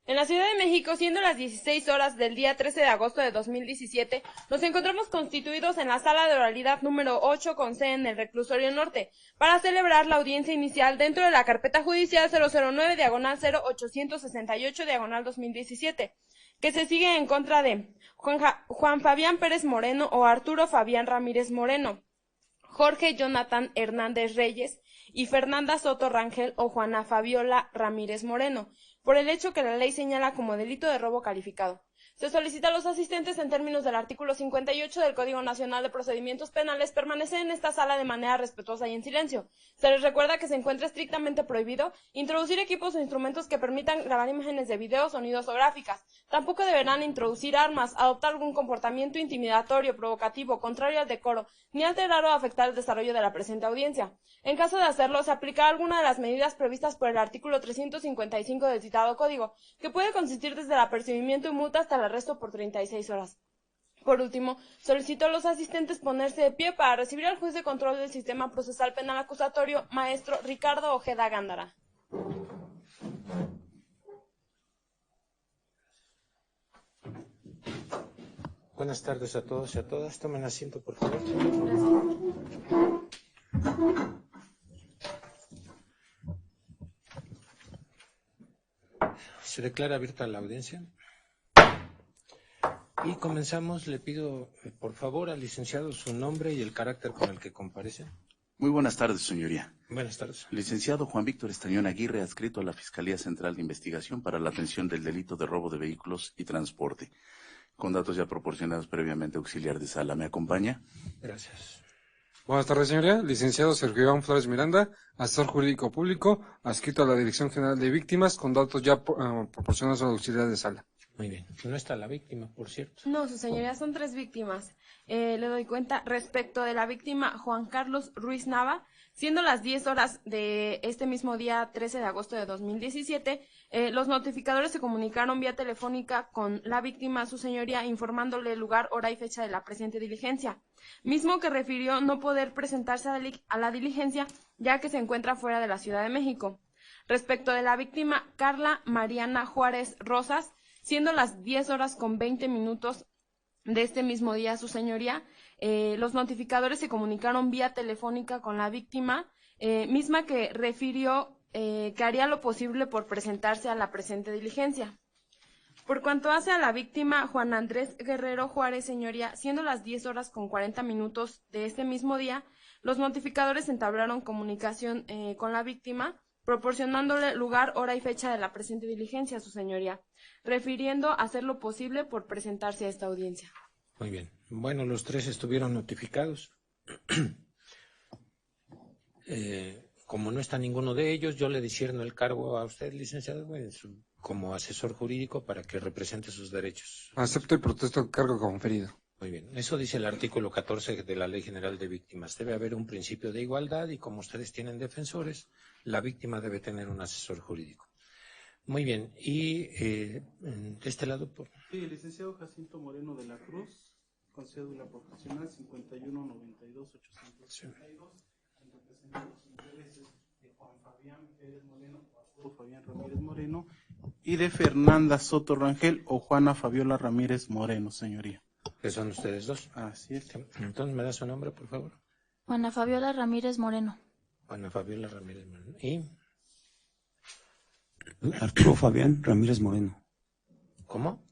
En la Ciudad de México, siendo las 16 horas del día 13 de agosto de 2017, nos encontramos constituidos en la sala de oralidad número 8 con sede en el Reclusorio Norte, para celebrar la audiencia inicial dentro de la carpeta judicial 009-068-2017, que se sigue en contra de Juan Fabián Pérez Moreno o Arturo Fabián Ramírez Moreno, Jorge Jonathan Hernández Reyes y Fernanda Soto Rangel o Juana Fabiola Ramírez Moreno, por el hecho que la ley señala como delito de robo calificado. Se solicita a los asistentes, en términos del artículo 58 del Código Nacional de Procedimientos Penales, permanecer en esta sala de manera respetuosa y en silencio. Se les recuerda que se encuentra estrictamente prohibido introducir equipos o instrumentos que permitan grabar imágenes de video, sonidos o gráficas. Tampoco deberán introducir armas, adoptar algún comportamiento intimidatorio, provocativo, contrario al decoro, ni alterar o afectar el desarrollo de la presente audiencia. En caso de hacerlo, se aplicará alguna de las medidas previstas por el artículo 355 del citado código, que puede consistir desde el apercibimiento y multa hasta el arresto por 36 horas. Por último, solicito a los asistentes ponerse de pie para recibir al juez de control del Sistema Procesal Penal Acusatorio, maestro Ricardo Ojeda Gándara. Buenas tardes a todos y a todas. Tomen asiento, por favor. Se declara abierta la audiencia. Y comenzamos. Le pido, por favor, al licenciado su nombre y el carácter con el que comparece. Muy buenas tardes, señoría. Buenas tardes. Licenciado Juan Víctor Estañón Aguirre, adscrito a la Fiscalía Central de Investigación para la atención del delito de robo de vehículos y transporte. Con datos ya proporcionados previamente, auxiliar de sala. ¿Me acompaña? Gracias. Buenas tardes, señoría. Licenciado Sergio Iván Flores Miranda, asesor jurídico público, adscrito a la Dirección General de Víctimas, con datos ya proporcionados al auxiliar de sala. Muy bien. No está la víctima, por cierto. No, su señoría, son 3 víctimas. Le doy cuenta respecto de la víctima Juan Carlos Ruiz Nava, siendo las 10 horas de este mismo día 13 de agosto de 2017, los notificadores se comunicaron vía telefónica con la víctima, su señoría, informándole el lugar, hora y fecha de la presente diligencia, mismo que refirió no poder presentarse a la diligencia ya que se encuentra fuera de la Ciudad de México. Respecto de la víctima Carla Mariana Juárez Rosas, siendo las 10 horas con 20 minutos de este mismo día, su señoría, los notificadores se comunicaron vía telefónica con la víctima, misma que refirió que haría lo posible por presentarse a la presente diligencia. Por cuanto hace a la víctima Juan Andrés Guerrero Juárez, señoría, siendo las 10 horas con 40 minutos de este mismo día, los notificadores entablaron comunicación con la víctima, proporcionándole lugar, hora y fecha de la presente diligencia, su señoría, refiriendo a hacer lo posible por presentarse a esta audiencia. Muy bien. Bueno, los 3 estuvieron notificados. Como no está ninguno de ellos, yo le disierno el cargo a usted, licenciado, como asesor jurídico para que represente sus derechos. Acepto y protesto el cargo conferido. Muy bien. Eso dice el artículo 14 de la Ley General de Víctimas. Debe haber un principio de igualdad y como ustedes tienen defensores, la víctima debe tener un asesor jurídico. Muy bien. Y de este lado... Sí, el licenciado Jacinto Moreno de la Cruz, con cédula profesional 5192-882, en representación de los intereses de Juan Fabián Pérez Moreno o Arturo Fabián Ramírez Moreno y de Fernanda Soto Rangel o Juana Fabiola Ramírez Moreno, señoría. Que son ustedes 2. Así es. Entonces, ¿me da su nombre, por favor? Juana Fabiola Ramírez Moreno. Juana Fabiola Ramírez Moreno. ¿Y? Arturo Fabián Ramírez Moreno. ¿Cómo?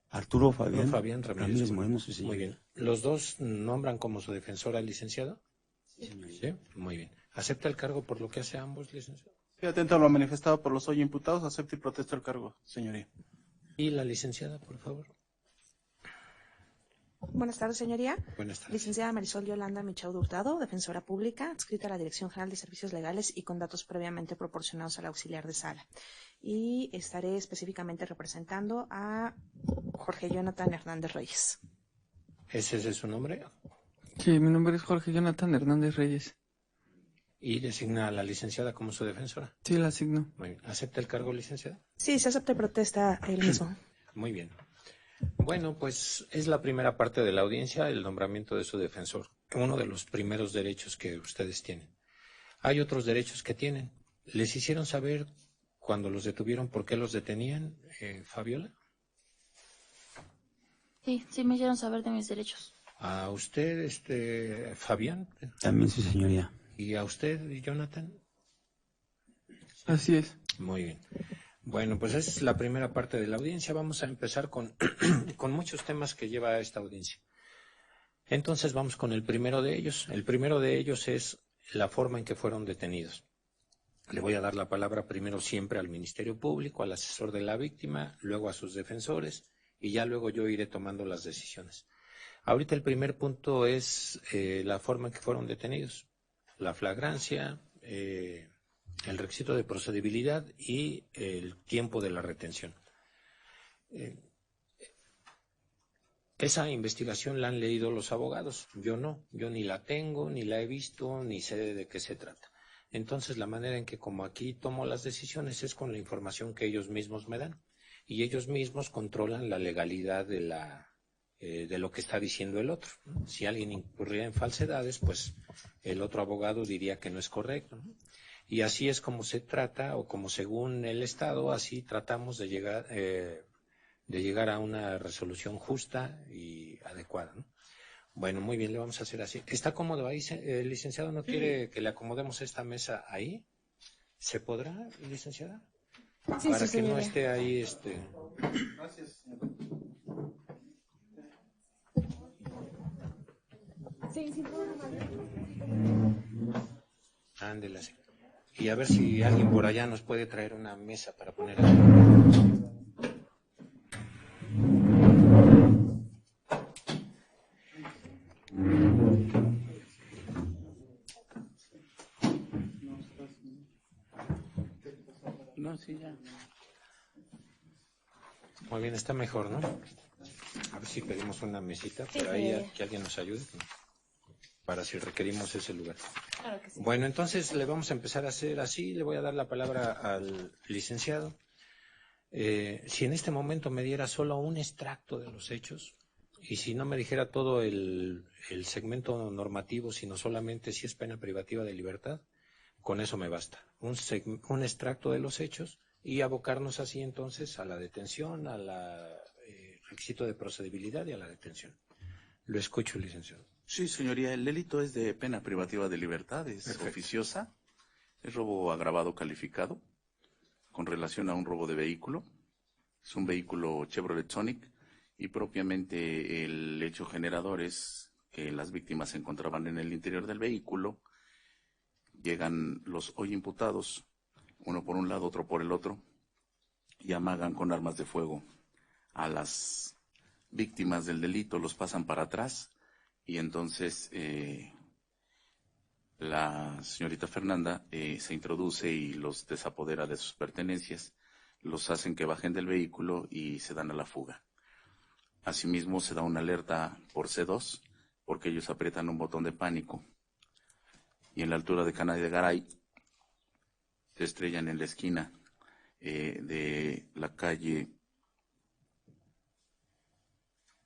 Arturo Fabián Ramírez Moreno, sí, señor. Muy bien. ¿Los 2 nombran como su defensor al licenciado? Sí. Sí. Muy bien. ¿Acepta el cargo por lo que hace a ambos, licenciado? Sí, atento a lo manifestado por los hoy imputados, acepto y protesto el cargo, señoría. ¿Y la licenciada, por favor? Buenas tardes, señoría. Buenas tardes. Licenciada Marisol Yolanda Michaud Hurtado, defensora pública, adscrita a la Dirección General de Servicios Legales y con datos previamente proporcionados al auxiliar de sala. Y estaré específicamente representando a Jorge Jonathan Hernández Reyes. ¿Ese es su nombre? Sí, mi nombre es Jorge Jonathan Hernández Reyes. ¿Y designa a la licenciada como su defensora? Sí, la asigno. Muy bien. ¿Acepta el cargo, licenciada? Sí, se acepta y protesta él mismo. Muy bien. Bueno, pues es la primera parte de la audiencia, el nombramiento de su defensor, uno de los primeros derechos que ustedes tienen. Hay otros derechos que tienen. Les hicieron saber cuando los detuvieron, ¿por qué los detenían, Fabiola? Sí, sí me hicieron saber de mis derechos. ¿A usted, Fabián? También, sí, señoría. ¿Y a usted, Jonathan? Así es. Muy bien. Bueno, pues esa es la primera parte de la audiencia. Vamos a empezar con, con muchos temas que lleva esta audiencia. Entonces vamos con el primero de ellos. El primero de ellos es la forma en que fueron detenidos. Le voy a dar la palabra primero siempre al Ministerio Público, al asesor de la víctima, luego a sus defensores y ya luego yo iré tomando las decisiones. Ahorita el primer punto es la forma en que fueron detenidos, la flagrancia, el requisito de procedibilidad y el tiempo de la retención. Esa investigación la han leído los abogados, yo no, yo ni la tengo, ni la he visto, ni sé de qué se trata. Entonces la manera en que como aquí tomo las decisiones es con la información que ellos mismos me dan y ellos mismos controlan la legalidad de lo que está diciendo el otro. Si alguien incurría en falsedades, pues el otro abogado diría que no es correcto, ¿no? Y así es como se trata, o como según el Estado, así tratamos de llegar a una resolución justa y adecuada, ¿no? Bueno, muy bien, le vamos a hacer así. ¿Está cómodo ahí, licenciado? ¿No quiere que le acomodemos esta mesa ahí? ¿Se podrá, licenciada? Sí, Para sí, que no señoría. esté ahí, Gracias. Sí, sin problema. Ándele así. Y a ver si alguien por allá nos puede traer una mesa para poner aquí. No, sí, ya. Muy bien, está mejor, ¿no? A ver si pedimos una mesita Sí, por ahí, señoría. que alguien nos ayude, ¿no? Para si requerimos ese lugar. Claro que sí. Bueno, entonces le vamos a empezar a hacer así, le voy a dar la palabra al licenciado. Si en este momento me diera solo un extracto de los hechos, y si no me dijera todo el segmento normativo, sino solamente si es pena privativa de libertad, con eso me basta. Un extracto de los hechos y abocarnos así entonces a la detención, a la requisito de procedibilidad y a la detención. Lo escucho, licenciado. Sí, señoría, el delito es de pena privativa de libertad, es Perfecto. oficiosa, es robo agravado calificado, con relación a un robo de vehículo. Es un vehículo Chevrolet Sonic y propiamente el hecho generador es que las víctimas se encontraban en el interior del vehículo, llegan los hoy imputados, uno por un lado, otro por el otro, y amagan con armas de fuego a las víctimas del delito, los pasan para atrás y entonces la señorita Fernanda se introduce y los desapodera de sus pertenencias, los hacen que bajen del vehículo y se dan a la fuga. Asimismo se da una alerta por C2 porque ellos aprietan un botón de pánico y en la altura de Cana de Garay se estrellan en la esquina de la calle,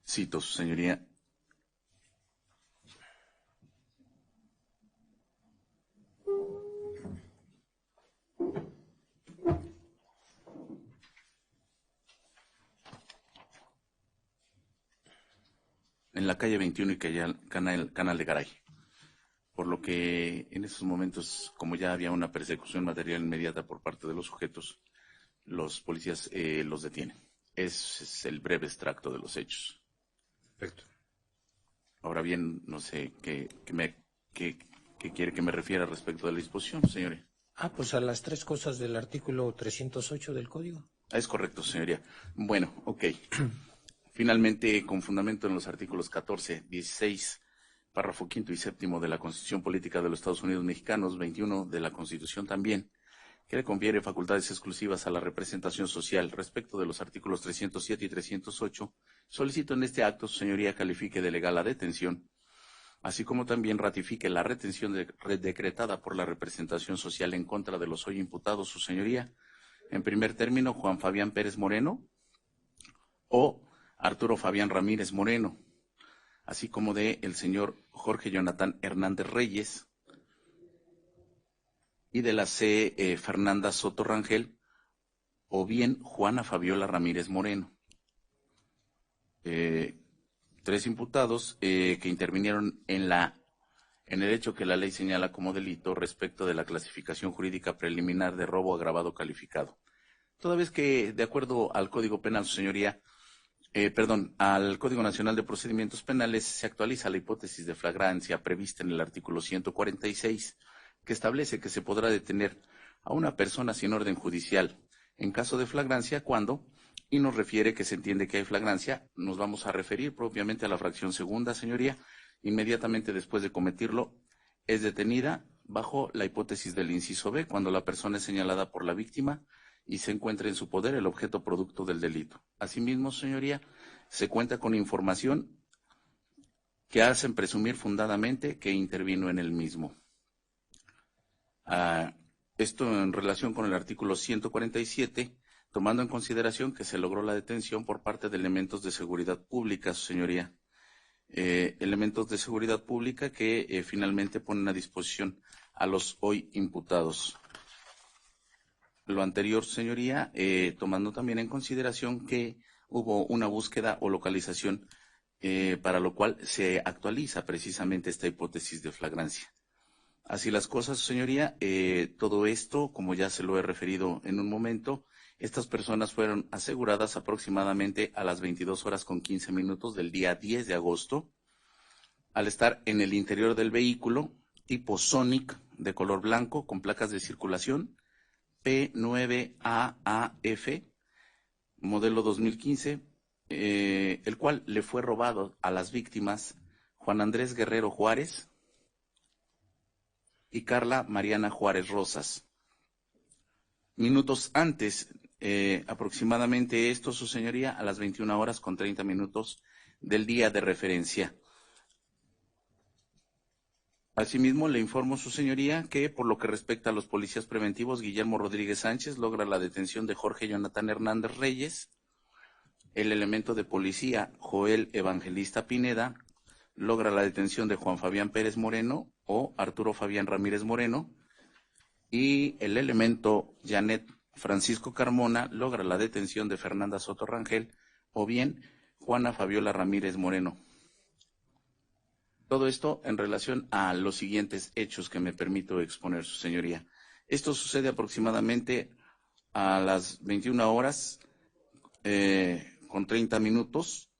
cito su señoría, en la calle 21 y Canal de Garay. Por lo que en esos momentos, como ya había una persecución material inmediata por parte de los sujetos, los policías los detienen. Ese es el breve extracto de los hechos. Perfecto. Ahora bien, no sé qué quiere que me refiera respecto de la disposición, señoría. Pues a las tres cosas del artículo 308 del Código. Es correcto, señoría. Bueno, ok. Finalmente, con fundamento en los artículos 14, 16, párrafo quinto y séptimo de la Constitución Política de los Estados Unidos Mexicanos, 21 de la Constitución también, que le confiere facultades exclusivas a la representación social respecto de los artículos 307 y 308, solicito en este acto, su señoría, califique de legal la detención, así como también ratifique la retención decretada por la representación social en contra de los hoy imputados, su señoría. En primer término, Juan Fabián Pérez Moreno o Arturo Fabián Ramírez Moreno, así como de el señor Jorge Jonathan Hernández Reyes y de la C. Fernanda Soto Rangel o bien Juana Fabiola Ramírez Moreno. 3 imputados que intervinieron en el hecho que la ley señala como delito respecto de la clasificación jurídica preliminar de robo agravado calificado. Toda vez que, de acuerdo al Código Penal, su señoría, al Código Nacional de Procedimientos Penales, se actualiza la hipótesis de flagrancia prevista en el artículo 146, que establece que se podrá detener a una persona sin orden judicial en caso de flagrancia cuando, y nos refiere que se entiende que hay flagrancia, nos vamos a referir propiamente a la fracción segunda, señoría, inmediatamente después de cometerlo, es detenida bajo la hipótesis del inciso B, cuando la persona es señalada por la víctima y se encuentra en su poder el objeto producto del delito. Asimismo, señoría, se cuenta con información que hacen presumir fundadamente que intervino en el mismo. Esto en relación con el artículo 147, tomando en consideración que se logró la detención por parte de elementos de seguridad pública, su señoría. Elementos de seguridad pública que finalmente ponen a disposición a los hoy imputados. Lo anterior, señoría, tomando también en consideración que hubo una búsqueda o localización para lo cual se actualiza precisamente esta hipótesis de flagrancia. Así las cosas, señoría, todo esto, como ya se lo he referido en un momento, estas personas fueron aseguradas aproximadamente a las 22:15 del día 10 de agosto, al estar en el interior del vehículo tipo Sonic de color blanco con placas de circulación P9AAF, modelo 2015, el cual le fue robado a las víctimas Juan Andrés Guerrero Juárez y Carla Mariana Juárez Rosas. Minutos antes, aproximadamente esto, su señoría, a las 21:30 del día de referencia. Asimismo, le informo, su señoría, que por lo que respecta a los policías preventivos, Guillermo Rodríguez Sánchez logra la detención de Jorge Jonathan Hernández Reyes. El elemento de policía, Joel Evangelista Pineda, logra la detención de Juan Fabián Pérez Moreno o Arturo Fabián Ramírez Moreno. Y el elemento Janet Francisco Carmona logra la detención de Fernanda Soto Rangel o bien Juana Fabiola Ramírez Moreno. Todo esto en relación a los siguientes hechos que me permito exponer, su señoría. Esto sucede aproximadamente a las 21:30.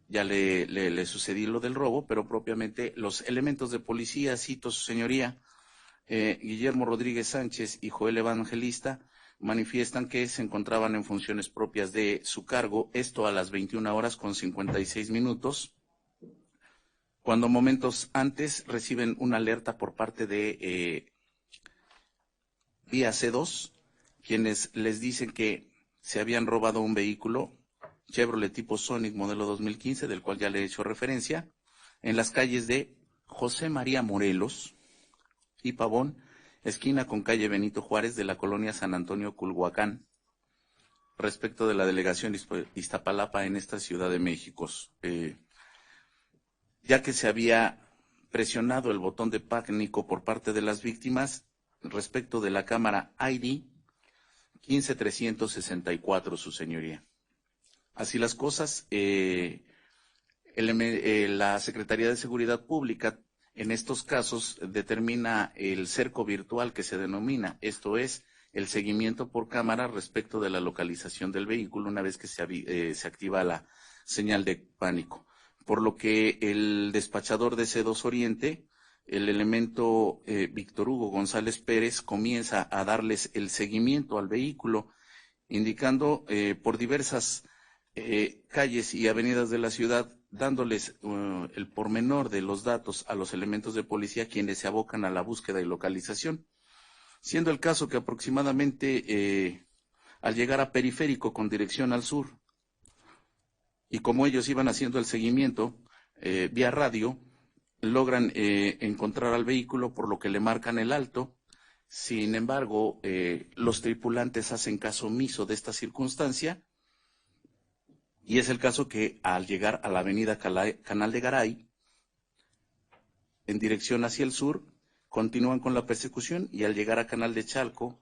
Ya le sucedí lo del robo, pero propiamente los elementos de policía, cito, su señoría, Guillermo Rodríguez Sánchez y Joel Evangelista manifiestan que se encontraban en funciones propias de su cargo, esto a las 21:56, cuando momentos antes reciben una alerta por parte de Vía C2, quienes les dicen que se habían robado un vehículo Chevrolet tipo Sonic modelo 2015, del cual ya le he hecho referencia, en las calles de José María Morelos y Pavón, esquina con calle Benito Juárez de la colonia San Antonio Culhuacán, respecto de la delegación Iztapalapa en esta Ciudad de México. Ya que se había presionado el botón de pánico por parte de las víctimas respecto de la cámara ID 15364, su señoría. Así las cosas, la Secretaría de Seguridad Pública en estos casos determina el cerco virtual que se denomina, esto es, el seguimiento por cámara respecto de la localización del vehículo una vez que se activa la señal de pánico. Por lo que el despachador de C2 Oriente, el elemento Víctor Hugo González Pérez, comienza a darles el seguimiento al vehículo, indicando por diversas calles y avenidas de la ciudad, dándoles el pormenor de los datos a los elementos de policía, quienes se abocan a la búsqueda y localización. Siendo el caso que aproximadamente al llegar a Periférico con dirección al sur, y como ellos iban haciendo el seguimiento vía radio, logran encontrar al vehículo, por lo que le marcan el alto. Sin embargo, los tripulantes hacen caso omiso de esta circunstancia, y es el caso que al llegar a la avenida Canal de Garay, en dirección hacia el sur, continúan con la persecución, y al llegar a Canal de Chalco,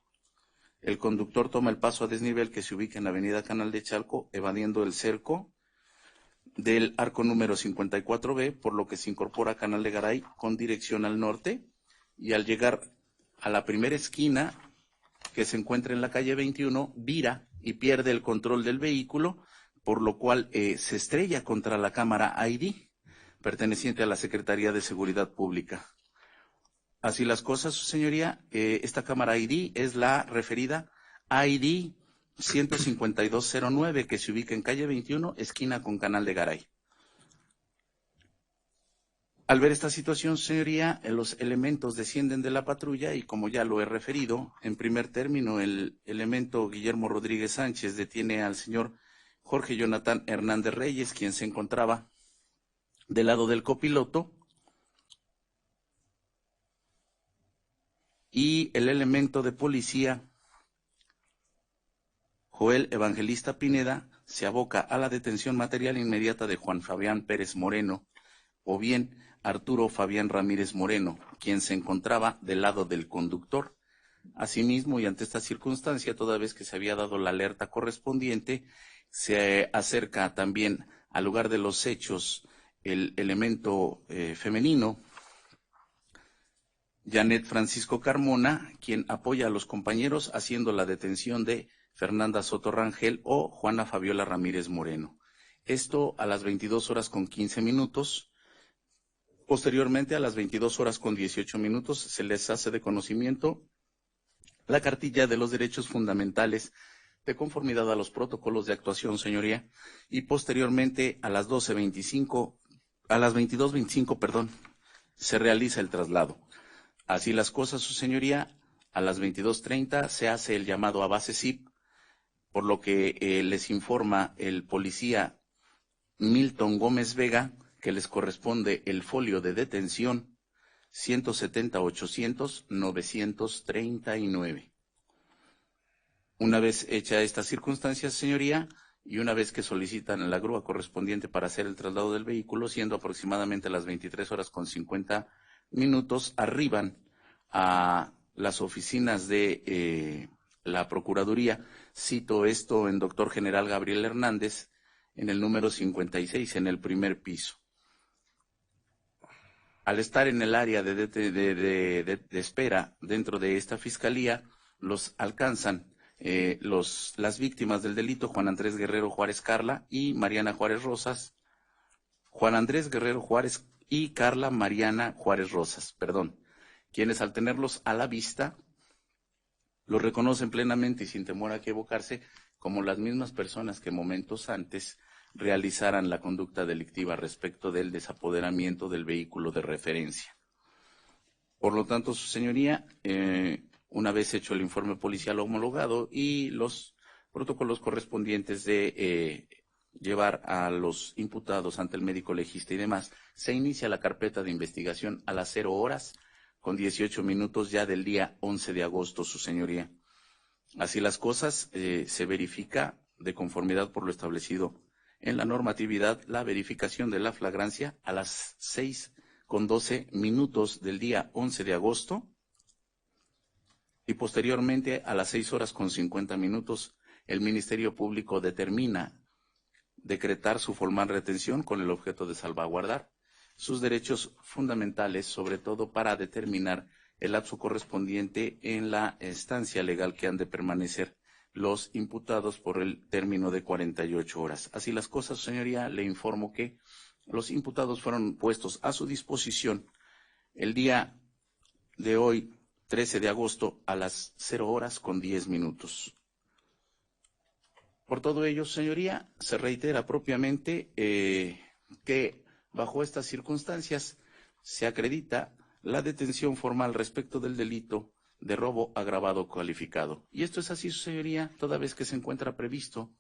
El conductor toma el paso a desnivel que se ubica en la avenida Canal de Chalco, evadiendo el cerco del arco número 54B, por lo que se incorpora a Canal de Garay con dirección al norte, y al llegar a la primera esquina que se encuentra en la calle 21, vira y pierde el control del vehículo, por lo cual se estrella contra la cámara ID, perteneciente a la Secretaría de Seguridad Pública. Así las cosas, su señoría, esta cámara ID es la referida ID 15209, que se ubica en calle 21, esquina con Canal de Garay. Al ver esta situación, señoría, los elementos descienden de la patrulla y, como ya lo he referido, en primer término, el elemento Guillermo Rodríguez Sánchez detiene al señor Jorge Jonathan Hernández Reyes, quien se encontraba del lado del copiloto, y el elemento de policía Joel Evangelista Pineda se aboca a la detención material inmediata de Juan Fabián Pérez Moreno, o bien Arturo Fabián Ramírez Moreno, quien se encontraba del lado del conductor. Asimismo, y ante esta circunstancia, toda vez que se había dado la alerta correspondiente, se acerca también al lugar de los hechos el elemento femenino, Janet Francisco Carmona, quien apoya a los compañeros haciendo la detención de Fernanda Soto Rangel o Juana Fabiola Ramírez Moreno. Esto a las 22:15. Posteriormente, a las 22:18, se les hace de conocimiento la cartilla de los derechos fundamentales de conformidad a los protocolos de actuación, señoría, y posteriormente a las 22:25, se realiza el traslado. Así las cosas, su señoría, a las 22:30 se hace el llamado a base CIP, por lo que les informa el policía Milton Gómez Vega que les corresponde el folio de detención 170-800-939. Una vez hecha esta circunstancia, señoría, y una vez que solicitan la grúa correspondiente para hacer el traslado del vehículo, siendo aproximadamente las 23:50, arriban a las oficinas de la Procuraduría. Cito esto en Doctor General Gabriel Hernández, en el número 56, en el primer piso. Al estar en el área de espera dentro de esta fiscalía, los alcanzan las víctimas del delito, Juan Andrés Guerrero Juárez Carla y Mariana Juárez Rosas. Juan Andrés Guerrero Juárez y Carla Mariana Juárez Rosas, quienes al tenerlos a la vista, los reconocen plenamente y sin temor a equivocarse como las mismas personas que momentos antes realizaran la conducta delictiva respecto del desapoderamiento del vehículo de referencia. Por lo tanto, su señoría, una vez hecho el informe policial homologado y los protocolos correspondientes de llevar a los imputados ante el médico legista y demás, se inicia la carpeta de investigación a las 0:18 ya del día 11 de agosto, su señoría. Así las cosas, se verifica de conformidad por lo establecido en la normatividad la verificación de la flagrancia a las 6:12 del día 11 de agosto y posteriormente a las 6:50 el Ministerio Público determina decretar su formal retención con el objeto de salvaguardar sus derechos fundamentales, sobre todo para determinar el lapso correspondiente en la estancia legal que han de permanecer los imputados por el término de 48 horas. Así las cosas, señoría, le informo que los imputados fueron puestos a su disposición el día de hoy, 13 de agosto, a las 0:10. Por todo ello, señoría, se reitera propiamente que bajo estas circunstancias se acredita la detención formal respecto del delito de robo agravado calificado. Y esto es así, su señoría, toda vez que se encuentra previsto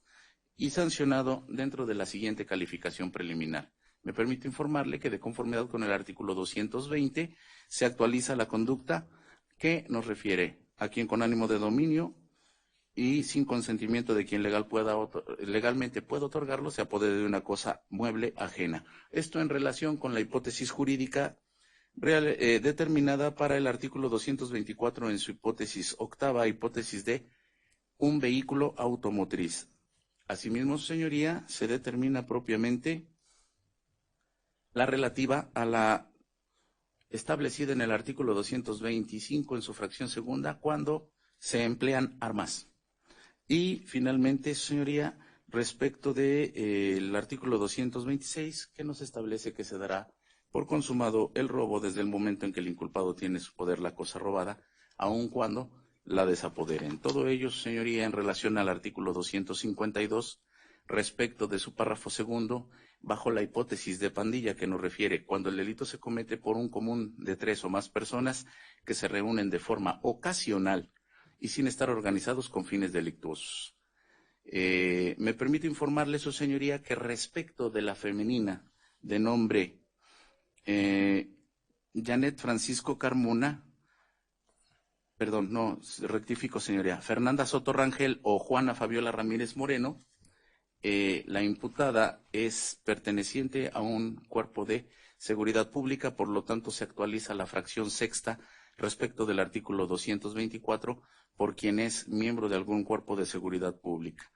y sancionado dentro de la siguiente calificación preliminar. Me permito informarle que de conformidad con el artículo 220 se actualiza la conducta que nos refiere a quien con ánimo de dominio y sin consentimiento de quien legalmente pueda otorgarlo se apodere de una cosa mueble ajena. Esto en relación con la hipótesis jurídica determinada para el artículo 224 en su hipótesis octava, hipótesis de un vehículo automotriz. Asimismo, su señoría, se determina propiamente la relativa a la establecida en el artículo 225 en su fracción segunda cuando se emplean armas. Y finalmente, su señoría, respecto del artículo 226, que nos establece que se dará por consumado el robo desde el momento en que el inculpado tiene en su poder la cosa robada, aun cuando la desapoderen. Todo ello, su señoría, en relación al artículo 252, respecto de su párrafo segundo, bajo la hipótesis de pandilla que nos refiere cuando el delito se comete por un común de 3 o más personas que se reúnen de forma ocasional y sin estar organizados con fines delictuosos. Me permito informarle, su señoría, que respecto de la femenina de nombre Janet Francisco Carmona, perdón, no, rectifico, señoría, Fernanda Soto Rangel o Juana Fabiola Ramírez Moreno, la imputada es perteneciente a un cuerpo de seguridad pública, por lo tanto se actualiza la fracción sexta respecto del artículo 224 por quien es miembro de algún cuerpo de seguridad pública.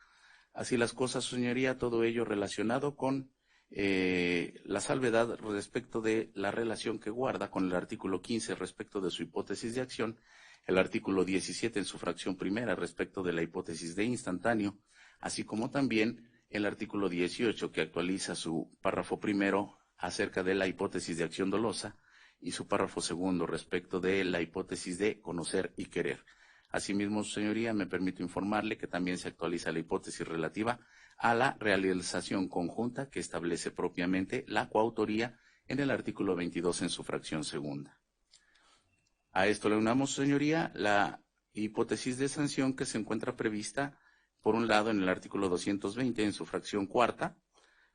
Así las cosas, su señoría, todo ello relacionado con la salvedad respecto de la relación que guarda con el artículo 15 respecto de su hipótesis de acción, el artículo 17 en su fracción primera respecto de la hipótesis de instantáneo, así como también el artículo 18 que actualiza su párrafo primero acerca de la hipótesis de acción dolosa y su párrafo segundo respecto de la hipótesis de conocer y querer. Asimismo, su señoría, me permito informarle que también se actualiza la hipótesis relativa a la realización conjunta que establece propiamente la coautoría en el artículo 22 en su fracción segunda. A esto le unamos, señoría, la hipótesis de sanción que se encuentra prevista, por un lado, en el artículo 220 en su fracción cuarta,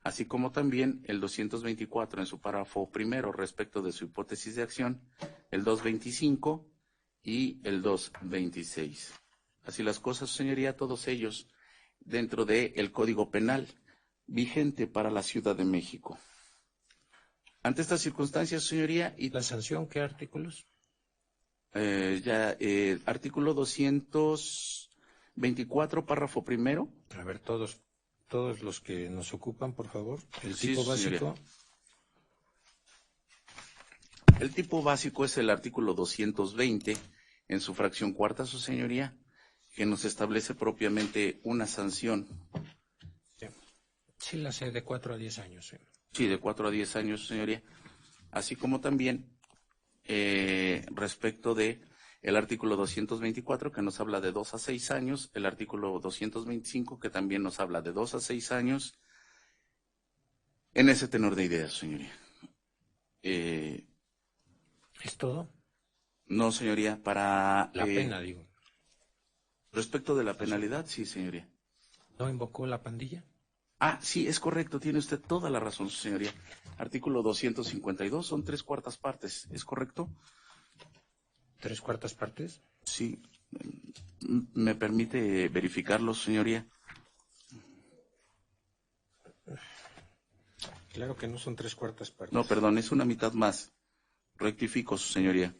así como también el 224 en su párrafo primero respecto de su hipótesis de acción, el 225 y el 226. Así las cosas, señoría, todos ellos dentro del Código Penal vigente para la Ciudad de México. Ante estas circunstancias, señoría, y ¿La sanción qué artículos? Artículo 224, párrafo primero. A ver, todos los que nos ocupan, por favor. El Sí, tipo señoría. básico. El tipo básico es el artículo 220 en su fracción cuarta, su señoría, que nos establece propiamente una sanción. Sí, la sé, de 4 a 10 años. Sí. Sí, de 4 a 10 años, señoría. Así como también respecto de el artículo 224, que nos habla de 2 a 6 años, el artículo 225, que también nos habla de 2 a 6 años, en ese tenor de ideas, señoría. ¿Es todo? No, señoría, para... La pena, digo. Respecto de la penalidad, sí, señoría. ¿No invocó la pandilla? Ah, sí, es correcto, tiene usted toda la razón, señoría. Artículo 252, son 3/4 partes, ¿es correcto? ¿3/4 partes? Sí. ¿Me permite verificarlo, señoría? Claro que no son 3/4 partes. No, perdón, es una mitad más. Rectifico, señoría.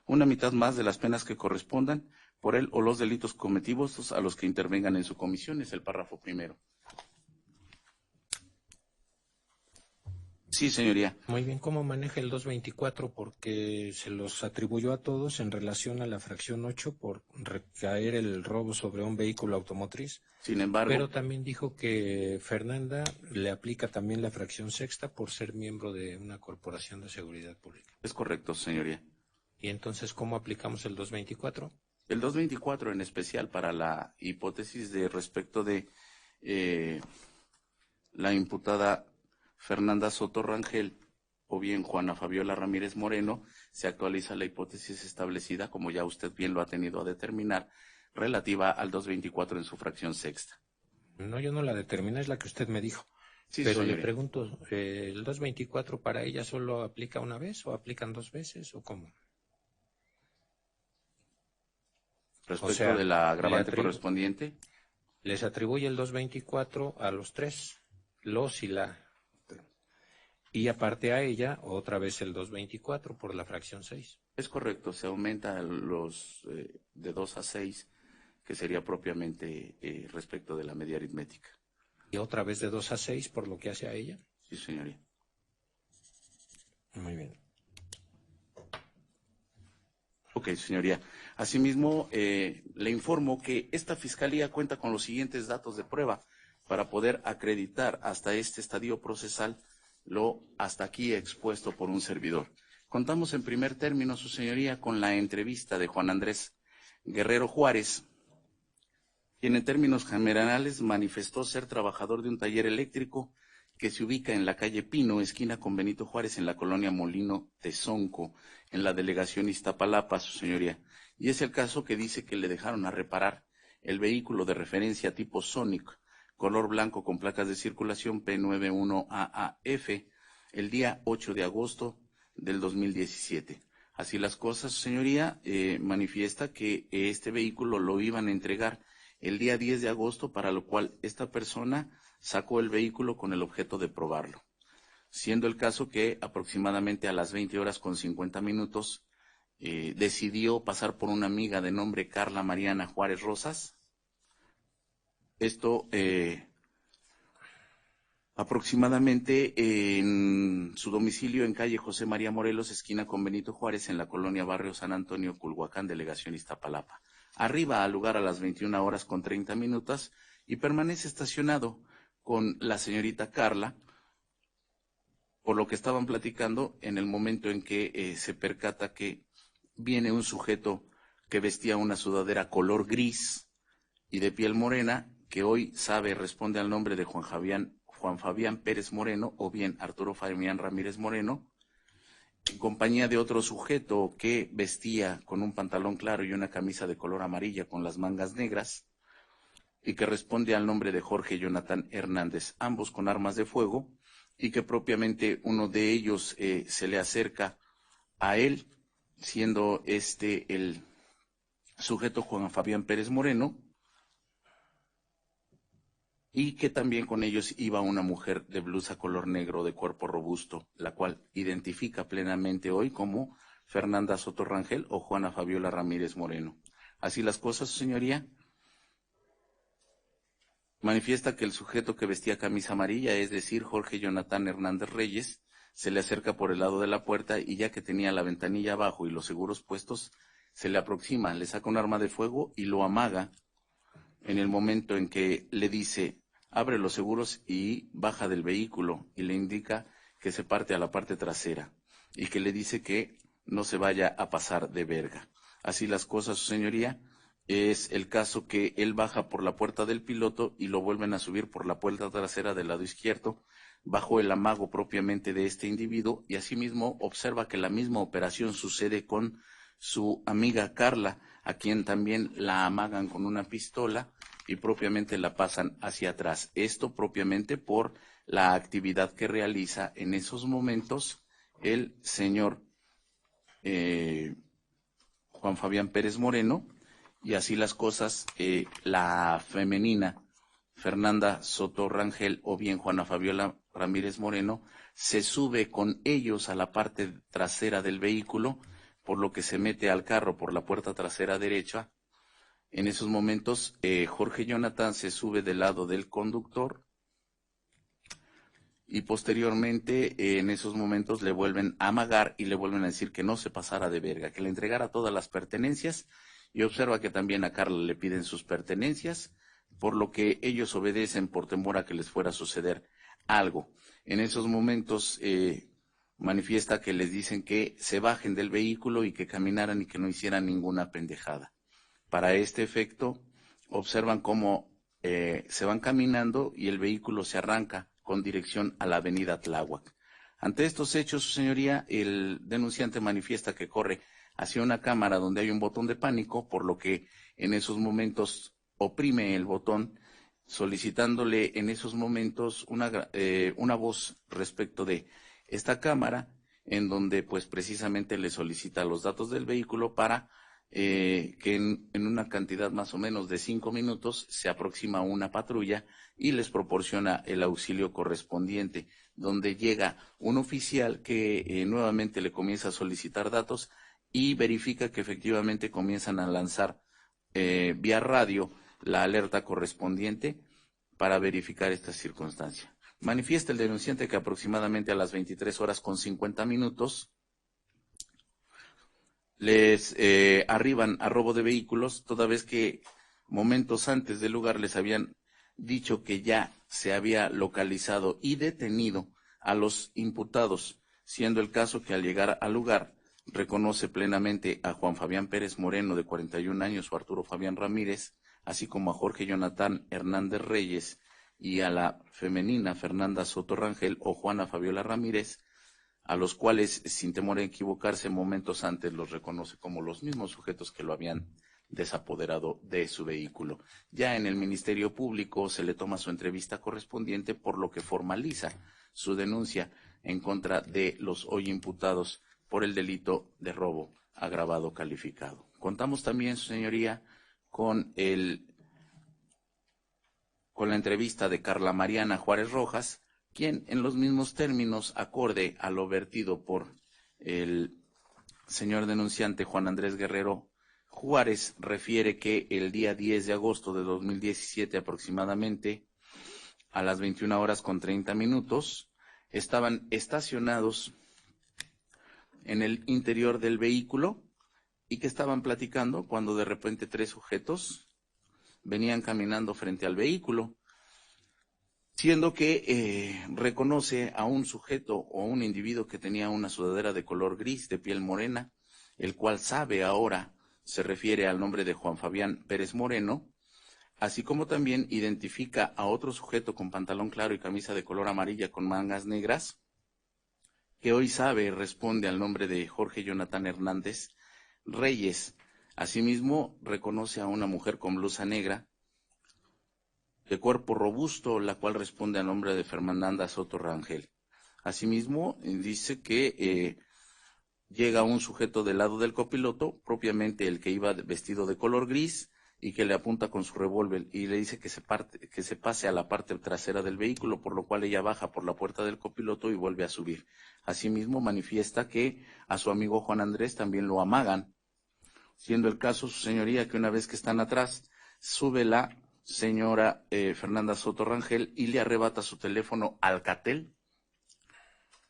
Una mitad más de las penas que correspondan por él o los delitos cometidos a los que intervengan en su comisión, es el párrafo primero. Sí, señoría. Muy bien, ¿cómo maneja el 224? Porque se los atribuyó a todos en relación a la fracción 8 por recaer el robo sobre un vehículo automotriz. Sin embargo. Pero también dijo que Fernanda le aplica también la fracción sexta por ser miembro de una corporación de seguridad pública. Es correcto, señoría. ¿Y entonces cómo aplicamos el 224? El 224 en especial para la hipótesis de respecto de la imputada Fernanda Soto Rangel o bien Juana Fabiola Ramírez Moreno, se actualiza la hipótesis establecida, como ya usted bien lo ha tenido a determinar, relativa al 224 en su fracción sexta. No, yo no la determiné, es la que usted me dijo. Sí, pero señoría. le pregunto, ¿el 224 para ella solo aplica una vez o aplican 2 veces o cómo? Respecto de la agravante correspondiente. Les atribuye el 224 a los 3, los y la. Y aparte a ella, otra vez el 224 por la fracción 6. Es correcto, se aumenta los de 2 a 6 que sería propiamente respecto de la media aritmética. Y otra vez de 2 a 6 por lo que hace a ella. Sí, señoría. Muy bien. Ok, señoría. Asimismo, le informo que esta fiscalía cuenta con los siguientes datos de prueba para poder acreditar hasta este estadio procesal lo hasta aquí expuesto por un servidor. Contamos en primer término, su señoría, con la entrevista de Juan Andrés Guerrero Juárez, quien en términos generales manifestó ser trabajador de un taller eléctrico que se ubica en la calle Pino, esquina con Benito Juárez, en la colonia Molino Tezonco, en la delegación Iztapalapa, su señoría. Y es el caso que dice que le dejaron a reparar el vehículo de referencia tipo Sonic, color blanco con placas de circulación P91AAF, el día 8 de agosto del 2017. Así las cosas, su señoría, manifiesta que este vehículo lo iban a entregar el día 10 de agosto, para lo cual esta persona sacó el vehículo con el objeto de probarlo, siendo el caso que aproximadamente a las 20:50 decidió pasar por una amiga de nombre Carla Mariana Juárez Rosas. Esto aproximadamente en su domicilio en calle José María Morelos, esquina con Benito Juárez, en la colonia Barrio San Antonio, Culhuacán, delegación Iztapalapa. Arriba al lugar a las 21:30 y permanece estacionado con la señorita Carla, por lo que estaban platicando en el momento en que se percata que viene un sujeto que vestía una sudadera color gris y de piel morena, que hoy responde al nombre de Juan Fabián Pérez Moreno, o bien Arturo Fabián Ramírez Moreno, en compañía de otro sujeto que vestía con un pantalón claro y una camisa de color amarilla con las mangas negras, y que responde al nombre de Jorge Jonathan Hernández, ambos con armas de fuego, y que propiamente uno de ellos se le acerca a él, siendo el sujeto Juan Fabián Pérez Moreno, y que también con ellos iba una mujer de blusa color negro de cuerpo robusto, la cual identifica plenamente hoy como Fernanda Soto Rangel o Juana Fabiola Ramírez Moreno. Así las cosas, su señoría. Manifiesta que el sujeto que vestía camisa amarilla, es decir, Jorge Jonathan Hernández Reyes, se le acerca por el lado de la puerta y ya que tenía la ventanilla abajo y los seguros puestos, se le aproxima, le saca un arma de fuego y lo amaga en el momento en que le dice: abre los seguros y baja del vehículo, y le indica que se parte a la parte trasera y que le dice que no se vaya a pasar de verga. Así las cosas, su señoría. Es el caso que él baja por la puerta del piloto y lo vuelven a subir por la puerta trasera del lado izquierdo, bajo el amago propiamente de este individuo, y asimismo observa que la misma operación sucede con su amiga Carla, a quien también la amagan con una pistola y propiamente la pasan hacia atrás. Esto propiamente por la actividad que realiza en esos momentos el señor Juan Fabián Pérez Moreno. Y así las cosas, la femenina Fernanda Soto Rangel o bien Juana Fabiola Ramírez Moreno se sube con ellos a la parte trasera del vehículo, por lo que se mete al carro por la puerta trasera derecha. En esos momentos, Jorge Jonathan se sube del lado del conductor y posteriormente, en esos momentos, le vuelven a amagar y le vuelven a decir que no se pasara de verga, que le entregara todas las pertenencias. Y observa que también a Carla le piden sus pertenencias, por lo que ellos obedecen por temor a que les fuera a suceder algo. En esos momentos manifiesta que les dicen que se bajen del vehículo y que caminaran y que no hicieran ninguna pendejada. Para este efecto, observan cómo se van caminando y el vehículo se arranca con dirección a la avenida Tláhuac. Ante estos hechos, su señoría, el denunciante manifiesta que corre hacia una cámara donde hay un botón de pánico, por lo que en esos momentos oprime el botón, solicitándole en esos momentos una voz respecto de esta cámara, en donde pues precisamente le solicita los datos del vehículo para que en una cantidad más o menos de 5 minutos se aproxima una patrulla y les proporciona el auxilio correspondiente, donde llega un oficial que nuevamente le comienza a solicitar datos y verifica que efectivamente comienzan a lanzar vía radio la alerta correspondiente para verificar esta circunstancia. Manifiesta el denunciante que aproximadamente a las 23:50 les arriban a robo de vehículos, toda vez que momentos antes del lugar les habían dicho que ya se había localizado y detenido a los imputados, siendo el caso que al llegar al lugar reconoce plenamente a Juan Fabián Pérez Moreno, de 41 años, o Arturo Fabián Ramírez, así como a Jorge Jonathan Hernández Reyes y a la femenina Fernanda Soto Rangel o Juana Fabiola Ramírez, a los cuales, sin temor a equivocarse, momentos antes los reconoce como los mismos sujetos que lo habían desapoderado de su vehículo. Ya en el Ministerio Público se le toma su entrevista correspondiente, por lo que formaliza su denuncia en contra de los hoy imputados por el delito de robo agravado calificado. Contamos también, su señoría, con la entrevista de Carla Mariana Juárez Rojas, quien en los mismos términos, acorde a lo vertido por el señor denunciante Juan Andrés Guerrero Juárez, refiere que el día 10 de agosto de 2017 aproximadamente, a las 21:30, estaban estacionados en el interior del vehículo y que estaban platicando cuando de repente 3 sujetos venían caminando frente al vehículo, siendo que reconoce a un sujeto o a un individuo que tenía una sudadera de color gris, de piel morena, el cual sabe ahora se refiere al nombre de Juan Fabián Pérez Moreno, así como también identifica a otro sujeto con pantalón claro y camisa de color amarilla con mangas negras, que hoy sabe responde al nombre de Jorge Jonathan Hernández Reyes. Asimismo, reconoce a una mujer con blusa negra, de cuerpo robusto, la cual responde al nombre de Fernanda Soto Rangel. Asimismo, dice que llega un sujeto del lado del copiloto, propiamente el que iba vestido de color gris, y que le apunta con su revólver y le dice que se pase a la parte trasera del vehículo, por lo cual ella baja por la puerta del copiloto y vuelve a subir. Asimismo, manifiesta que a su amigo Juan Andrés también lo amagan, siendo el caso, su señoría, que una vez que están atrás, sube la señora Fernanda Soto Rangel y le arrebata su teléfono Alcatel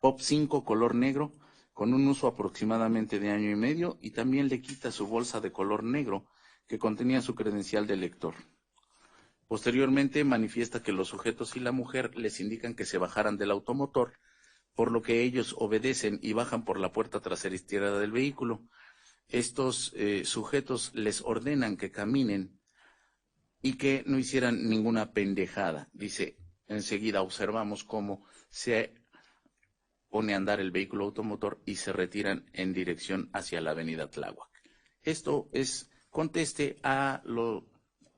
Pop 5 color negro, con un uso aproximadamente de 1 año y medio, y también le quita su bolsa de color negro que contenía su credencial de lector. Posteriormente manifiesta que los sujetos y la mujer les indican que se bajaran del automotor, por lo que ellos obedecen y bajan por la puerta trasera izquierda del vehículo. Estos sujetos les ordenan que caminen y que no hicieran ninguna pendejada. Dice, enseguida observamos cómo se pone a andar el vehículo automotor y se retiran en dirección hacia la avenida Tláhuac. Esto es conteste a lo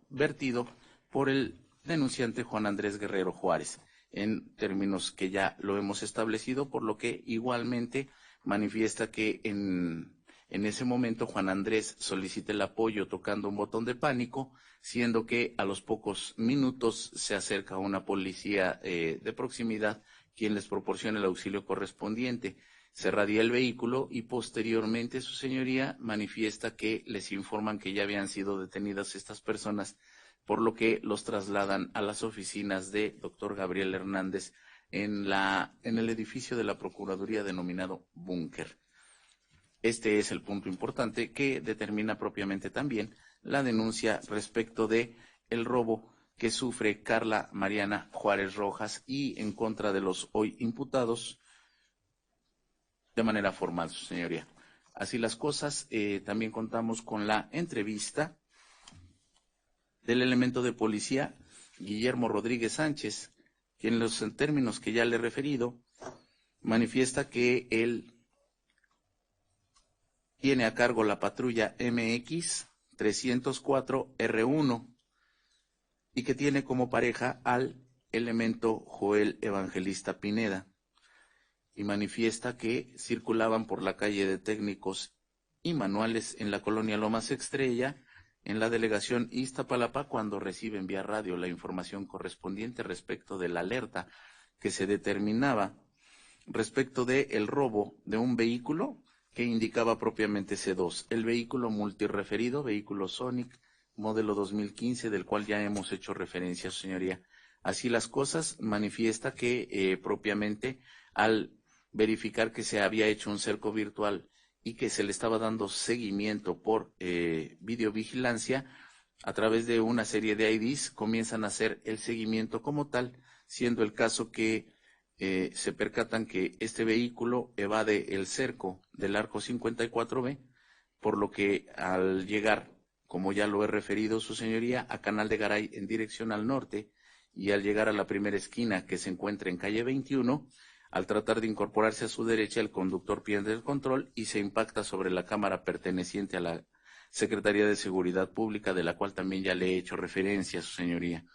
vertido por el denunciante Juan Andrés Guerrero Juárez, en términos que ya lo hemos establecido, por lo que igualmente manifiesta que en ese momento Juan Andrés solicita el apoyo tocando un botón de pánico, siendo que a los pocos minutos se acerca una policía de proximidad, quien les proporciona el auxilio correspondiente. Se radia el vehículo y posteriormente su señoría manifiesta que les informan que ya habían sido detenidas estas personas, por lo que los trasladan a las oficinas de doctor Gabriel Hernández en el edificio de la Procuraduría denominado Búnker. Este es el punto importante que determina propiamente también la denuncia respecto de el robo que sufre Carla Mariana Juárez Rojas y en contra de los hoy imputados de manera formal, su señoría. Así las cosas, también contamos con la entrevista del elemento de policía Guillermo Rodríguez Sánchez, quien en los términos que ya le he referido, manifiesta que él tiene a cargo la patrulla MX 304 R1 y que tiene como pareja al elemento Joel Evangelista Pineda, y manifiesta que circulaban por la calle de Técnicos y Manuales en la colonia Lomas Estrella, en la delegación Iztapalapa, cuando reciben vía radio la información correspondiente respecto de la alerta que se determinaba respecto de el robo de un vehículo que indicaba propiamente C2, el vehículo multireferido, vehículo Sonic modelo 2015, del cual ya hemos hecho referencia, su señoría. Así las cosas, manifiesta que propiamente al verificar que se había hecho un cerco virtual y que se le estaba dando seguimiento por videovigilancia, a través de una serie de IDs comienzan a hacer el seguimiento como tal, siendo el caso que se percatan que este vehículo evade el cerco del arco 54B, por lo que al llegar, como ya lo he referido, su señoría, a Canal de Garay en dirección al norte, y al llegar a la primera esquina que se encuentra en calle 21, al tratar de incorporarse a su derecha, el conductor pierde el control y se impacta sobre la cámara perteneciente a la Secretaría de Seguridad Pública, de la cual también ya le he hecho referencia, su señoría.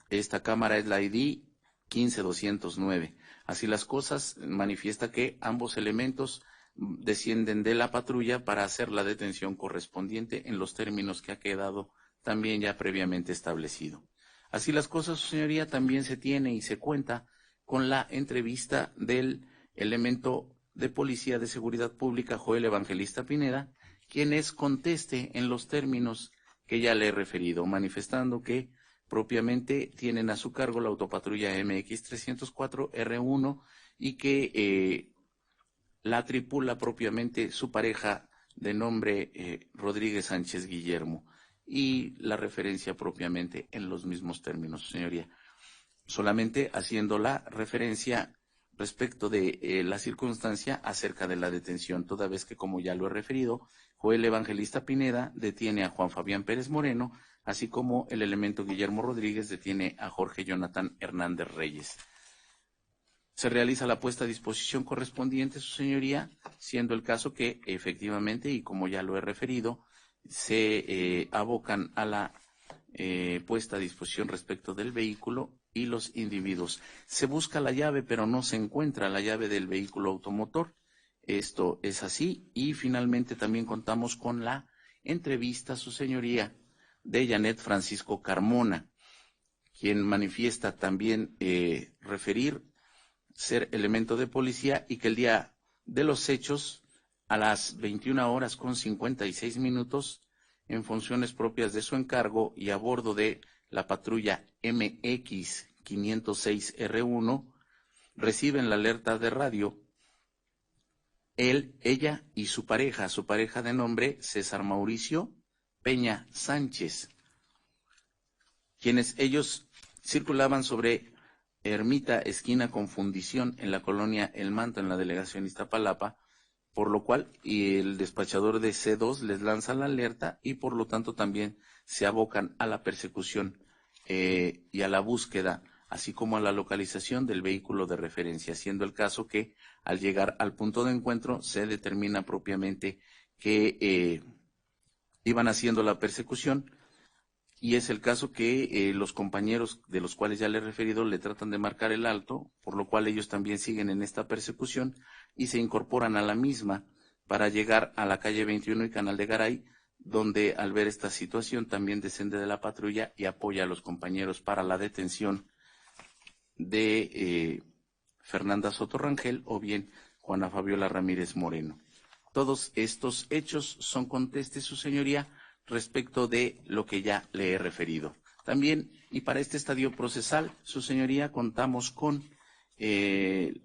Esta cámara es la ID 15209. Así las cosas, manifiesta que ambos elementos descienden de la patrulla para hacer la detención correspondiente en los términos que ha quedado también ya previamente establecido. Así las cosas, su señoría, también se tiene y se cuenta con la entrevista del elemento de Policía de Seguridad Pública, Joel Evangelista Pineda, quien conteste en los términos que ya le he referido, manifestando que propiamente tienen a su cargo la autopatrulla MX-304 R1 y que la tripula propiamente su pareja de nombre Rodríguez Sánchez Guillermo, y la referencia propiamente en los mismos términos, señoría. Solamente haciendo la referencia respecto de la circunstancia acerca de la detención, toda vez que, como ya lo he referido, Joel Evangelista Pineda detiene a Juan Fabián Pérez Moreno, así como el elemento Guillermo Rodríguez detiene a Jorge Jonathan Hernández Reyes. Se realiza la puesta a disposición correspondiente, su señoría, siendo el caso que efectivamente, y como ya lo he referido, se abocan a la puesta a disposición respecto del vehículo y los individuos. Se busca la llave, pero no se encuentra la llave del vehículo automotor. Esto es así, y finalmente también contamos con la entrevista, su señoría, de Janet Francisco Carmona, quien manifiesta también referir ser elemento de policía y que el día de los hechos, a las 21:56, en funciones propias de su encargo y a bordo de la patrulla MX 506 R1, reciben la alerta de radio ella y su pareja de nombre César Mauricio Peña Sánchez, quienes ellos circulaban sobre Ermita, esquina con Fundición, en la colonia El Manto, en la delegación Iztapalapa, por lo cual y el despachador de C2 les lanza la alerta y por lo tanto también se abocan a la persecución y a la búsqueda, así como a la localización del vehículo de referencia, siendo el caso que al llegar al punto de encuentro se determina propiamente que iban haciendo la persecución, y es el caso que los compañeros de los cuales ya le he referido le tratan de marcar el alto, por lo cual ellos también siguen en esta persecución y se incorporan a la misma para llegar a la calle 21 y Canal de Garay, donde al ver esta situación también desciende de la patrulla y apoya a los compañeros para la detención de Fernanda Soto Rangel o bien Juana Fabiola Ramírez Moreno. Todos estos hechos son contestes, su señoría, respecto de lo que ya le he referido. También, y para este estadio procesal, su señoría, contamos con el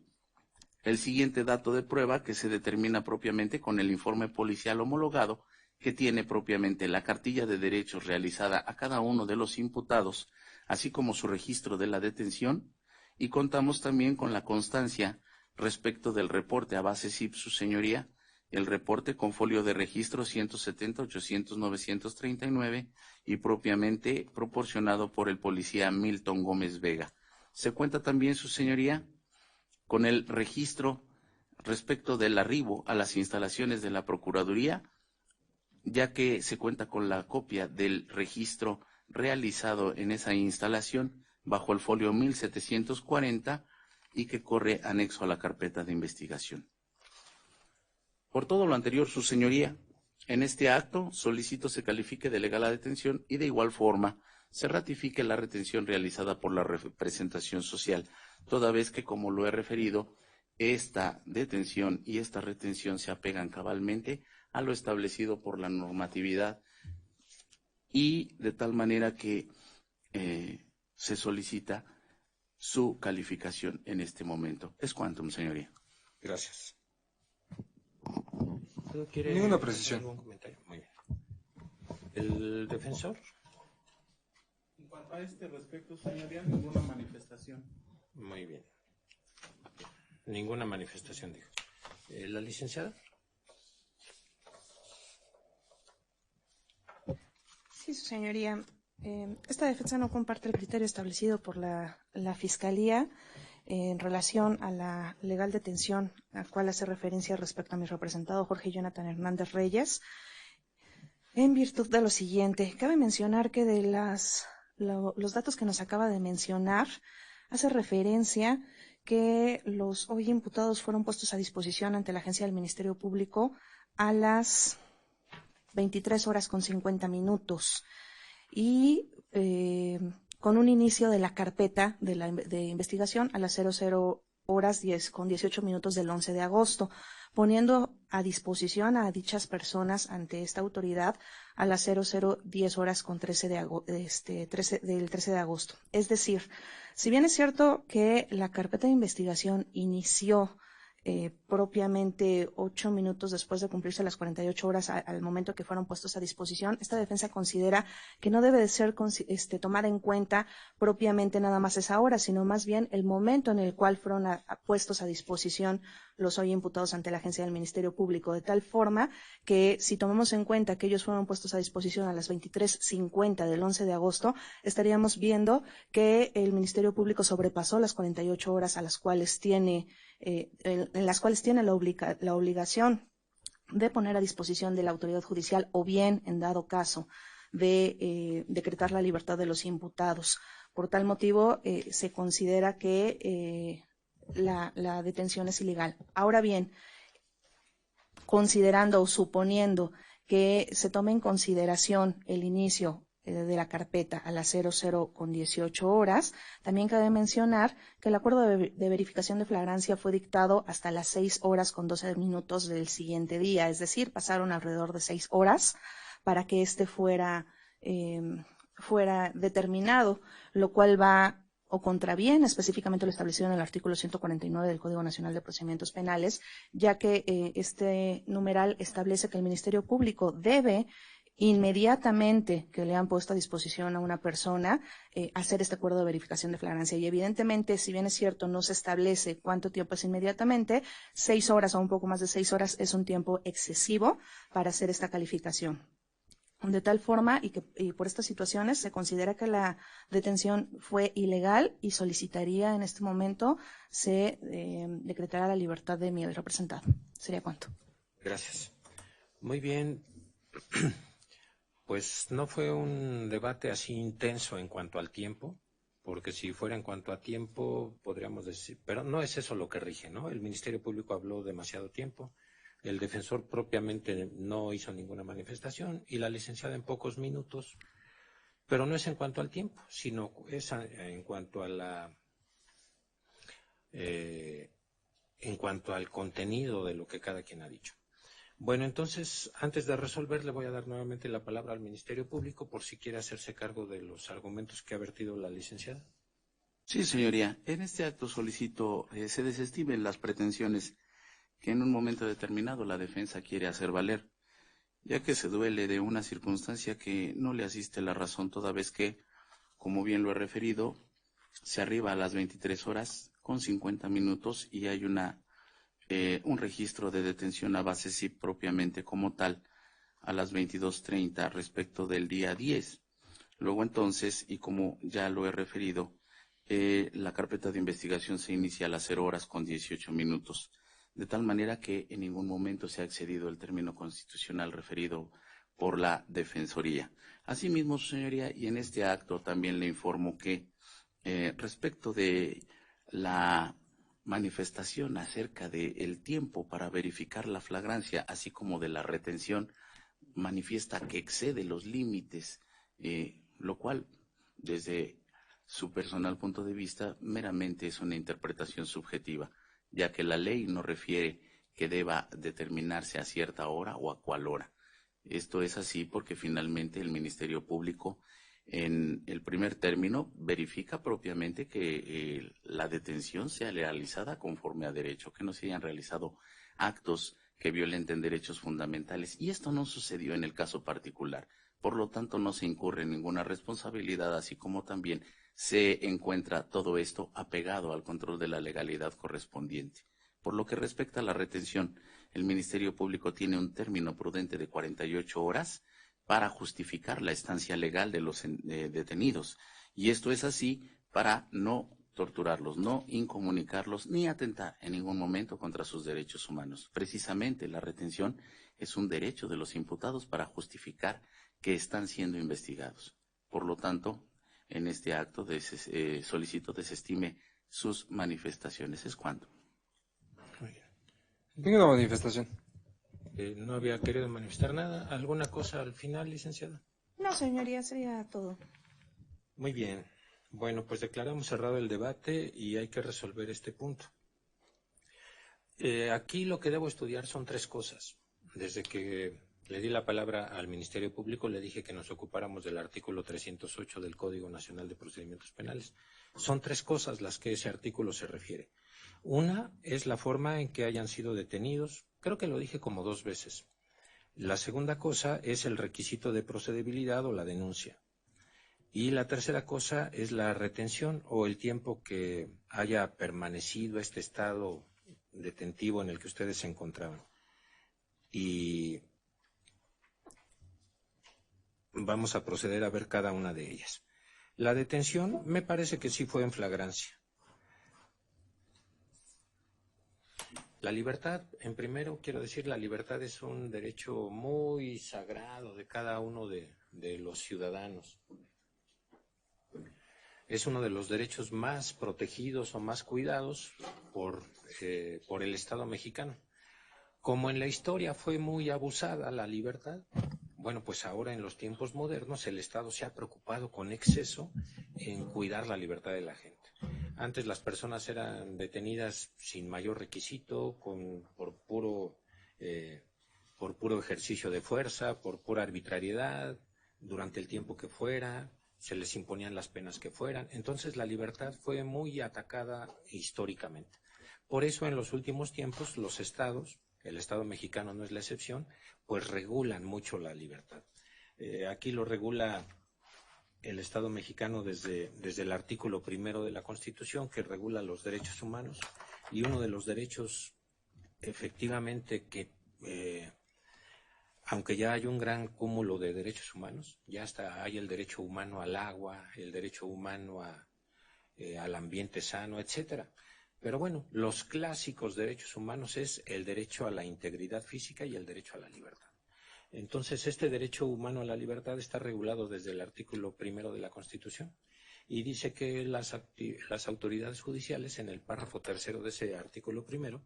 siguiente dato de prueba que se determina propiamente con el informe policial homologado, que tiene propiamente la cartilla de derechos realizada a cada uno de los imputados, así como su registro de la detención, y contamos también con la constancia respecto del reporte a base SIP, su señoría, el reporte con folio de registro 170-800-939 y propiamente proporcionado por el policía Milton Gómez Vega. Se cuenta también, su señoría, con el registro respecto del arribo a las instalaciones de la Procuraduría, ya que se cuenta con la copia del registro realizado en esa instalación bajo el folio 1740 y que corre anexo a la carpeta de investigación. Por todo lo anterior, su señoría, en este acto solicito se califique de legal la detención y de igual forma se ratifique la retención realizada por la representación social, toda vez que, como lo he referido, esta detención y esta retención se apegan cabalmente a lo establecido por la normatividad y de tal manera que se solicita su calificación en este momento. Es cuantum, señoría. Gracias. Ninguna precisión. ¿Algún comentario? Muy bien. ¿El defensor? En cuanto a este respecto, señoría, ninguna manifestación. Muy bien. Ninguna manifestación, dijo. ¿La licenciada? Sí, su señoría. Esta defensa no comparte el criterio establecido por la Fiscalía en relación a la legal detención a cual hace referencia respecto a mi representado Jorge Jonathan Hernández Reyes, en virtud de lo siguiente. Cabe mencionar que de los datos que nos acaba de mencionar, hace referencia que los hoy imputados fueron puestos a disposición ante la agencia del Ministerio Público a las 23:50 y con un inicio de la carpeta de investigación a las 00:10 del 11 de agosto, poniendo a disposición a dichas personas ante esta autoridad a las 00:10 del 13 de agosto. Es decir, si bien es cierto que la carpeta de investigación inició propiamente 8 minutos después de cumplirse las 48 horas al momento que fueron puestos a disposición, esta defensa considera que no debe de ser tomada en cuenta propiamente nada más esa hora, sino más bien el momento en el cual fueron puestos a disposición los hoy imputados ante la agencia del Ministerio Público, de tal forma que si tomamos en cuenta que ellos fueron puestos a disposición a las 23:50 del 11 de agosto, estaríamos viendo que el Ministerio Público sobrepasó las 48 horas a las cuales tiene en las cuales tiene la obligación de poner a disposición de la autoridad judicial o bien, en dado caso, de decretar la libertad de los imputados. Por tal motivo, se considera que la detención es ilegal. Ahora bien, considerando o suponiendo que se tome en consideración el inicio de la carpeta a las 00:18, también cabe mencionar que el acuerdo de verificación de flagrancia fue dictado hasta las 6:12 del siguiente día, es decir, pasaron alrededor de 6 horas para que este fuera determinado, lo cual va o contraviene específicamente lo establecido en el artículo 149 del Código Nacional de Procedimientos Penales, ya que este numeral establece que el Ministerio Público debe inmediatamente que le han puesto a disposición a una persona, hacer este acuerdo de verificación de flagrancia. Y evidentemente, si bien es cierto, no se establece cuánto tiempo es inmediatamente, 6 horas o un poco más de 6 horas es un tiempo excesivo para hacer esta calificación. De tal forma, y por estas situaciones se considera que la detención fue ilegal y solicitaría en este momento se decretara la libertad de mi representado. ¿Sería cuánto? Gracias. Muy bien. Pues no fue un debate así intenso en cuanto al tiempo, porque si fuera en cuanto a tiempo, podríamos decir, pero no es eso lo que rige, ¿no? El Ministerio Público habló demasiado tiempo, el defensor propiamente no hizo ninguna manifestación y la licenciada en pocos minutos, pero no es en cuanto al tiempo, sino es en cuanto a en cuanto al contenido de lo que cada quien ha dicho. Bueno, entonces, antes de resolver, le voy a dar nuevamente la palabra al Ministerio Público por si quiere hacerse cargo de los argumentos que ha vertido la licenciada. Sí, señoría. En este acto solicito se desestimen las pretensiones que en un momento determinado la defensa quiere hacer valer, ya que se duele de una circunstancia que no le asiste la razón, toda vez que, como bien lo he referido, se arriba a las 23:50 y hay un registro de detención a base sí propiamente como tal a las 22:30 respecto del día 10. Luego entonces, y como ya lo he referido, la carpeta de investigación se inicia a las 0:18, de tal manera que en ningún momento se ha excedido el término constitucional referido por la Defensoría. Asimismo, señoría, y en este acto también le informo que respecto de la manifestación acerca del tiempo para verificar la flagrancia, así como de la retención, manifiesta que excede los límites, lo cual, desde su personal punto de vista, meramente es una interpretación subjetiva, ya que la ley no refiere que deba determinarse a cierta hora o a cuál hora. Esto es así porque finalmente el Ministerio Público en el primer término verifica propiamente que la detención sea realizada conforme a derecho, que no se hayan realizado actos que violenten derechos fundamentales. Y esto no sucedió en el caso particular. Por lo tanto, no se incurre en ninguna responsabilidad, así como también se encuentra todo esto apegado al control de la legalidad correspondiente. Por lo que respecta a la retención, el Ministerio Público tiene un término prudente de 48 horas para justificar la estancia legal de los detenidos. Y esto es así para no torturarlos, no incomunicarlos, ni atentar en ningún momento contra sus derechos humanos. Precisamente la retención es un derecho de los imputados para justificar que están siendo investigados. Por lo tanto, en este acto solicito desestime sus manifestaciones. ¿Es cuánto? Tengo una manifestación. No había querido manifestar nada. ¿Alguna cosa al final, licenciada? No, señoría, sería todo. Muy bien. Bueno, pues declaramos cerrado el debate y hay que resolver este punto. Aquí lo que debo estudiar son tres cosas. Desde que le di la palabra al Ministerio Público, le dije que nos ocupáramos del artículo 308 del Código Nacional de Procedimientos Penales. Son tres cosas las que ese artículo se refiere. Una es la forma en que hayan sido detenidos. Creo que lo dije como 2 veces. La segunda cosa es el requisito de procedibilidad o la denuncia. Y la tercera cosa es la retención o el tiempo que haya permanecido este estado detentivo en el que ustedes se encontraban. Y vamos a proceder a ver cada una de ellas. La detención me parece que sí fue en flagrancia. La libertad, en primero quiero decir, la libertad es un derecho muy sagrado de cada uno de los ciudadanos. Es uno de los derechos más protegidos o más cuidados por el Estado mexicano. Como en la historia fue muy abusada la libertad, bueno, pues ahora en los tiempos modernos el Estado se ha preocupado con exceso en cuidar la libertad de la gente. Antes las personas eran detenidas sin mayor requisito, por puro ejercicio de fuerza, por pura arbitrariedad, durante el tiempo que fuera, se les imponían las penas que fueran. Entonces la libertad fue muy atacada históricamente. Por eso en los últimos tiempos los estados, el Estado mexicano no es la excepción, pues regulan mucho la libertad. Aquí lo regula el Estado mexicano desde el artículo 1 de la Constitución, que regula los derechos humanos, y uno de los derechos efectivamente que, aunque ya hay un gran cúmulo de derechos humanos, ya hasta hay el derecho humano al agua, el derecho humano al ambiente sano, etcétera. Pero bueno, los clásicos derechos humanos es el derecho a la integridad física y el derecho a la libertad. Entonces, este derecho humano a la libertad está regulado desde el artículo 1 de la Constitución y dice que las autoridades judiciales, en el párrafo 3 de ese artículo 1,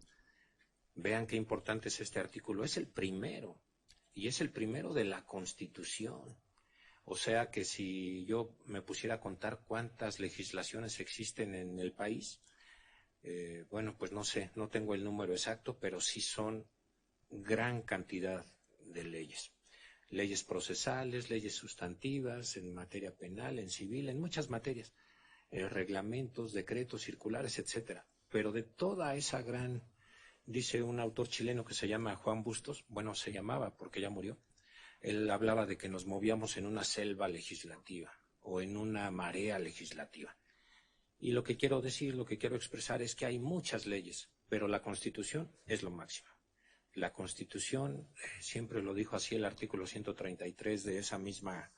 vean qué importante es este artículo, es el primero y es el primero de la Constitución. O sea que si yo me pusiera a contar cuántas legislaciones existen en el país, bueno, pues no sé, no tengo el número exacto, pero sí son gran cantidad de leyes. Leyes procesales, leyes sustantivas, en materia penal, en civil, en muchas materias, reglamentos, decretos, circulares, etcétera. Pero de toda esa gran, dice un autor chileno que se llama Juan Bustos, bueno, se llamaba porque ya murió, él hablaba de que nos movíamos en una selva legislativa o en una marea legislativa. Y lo que quiero decir, lo que quiero expresar es que hay muchas leyes, pero la Constitución es lo máximo. La Constitución, siempre lo dijo así el artículo 133 de esa misma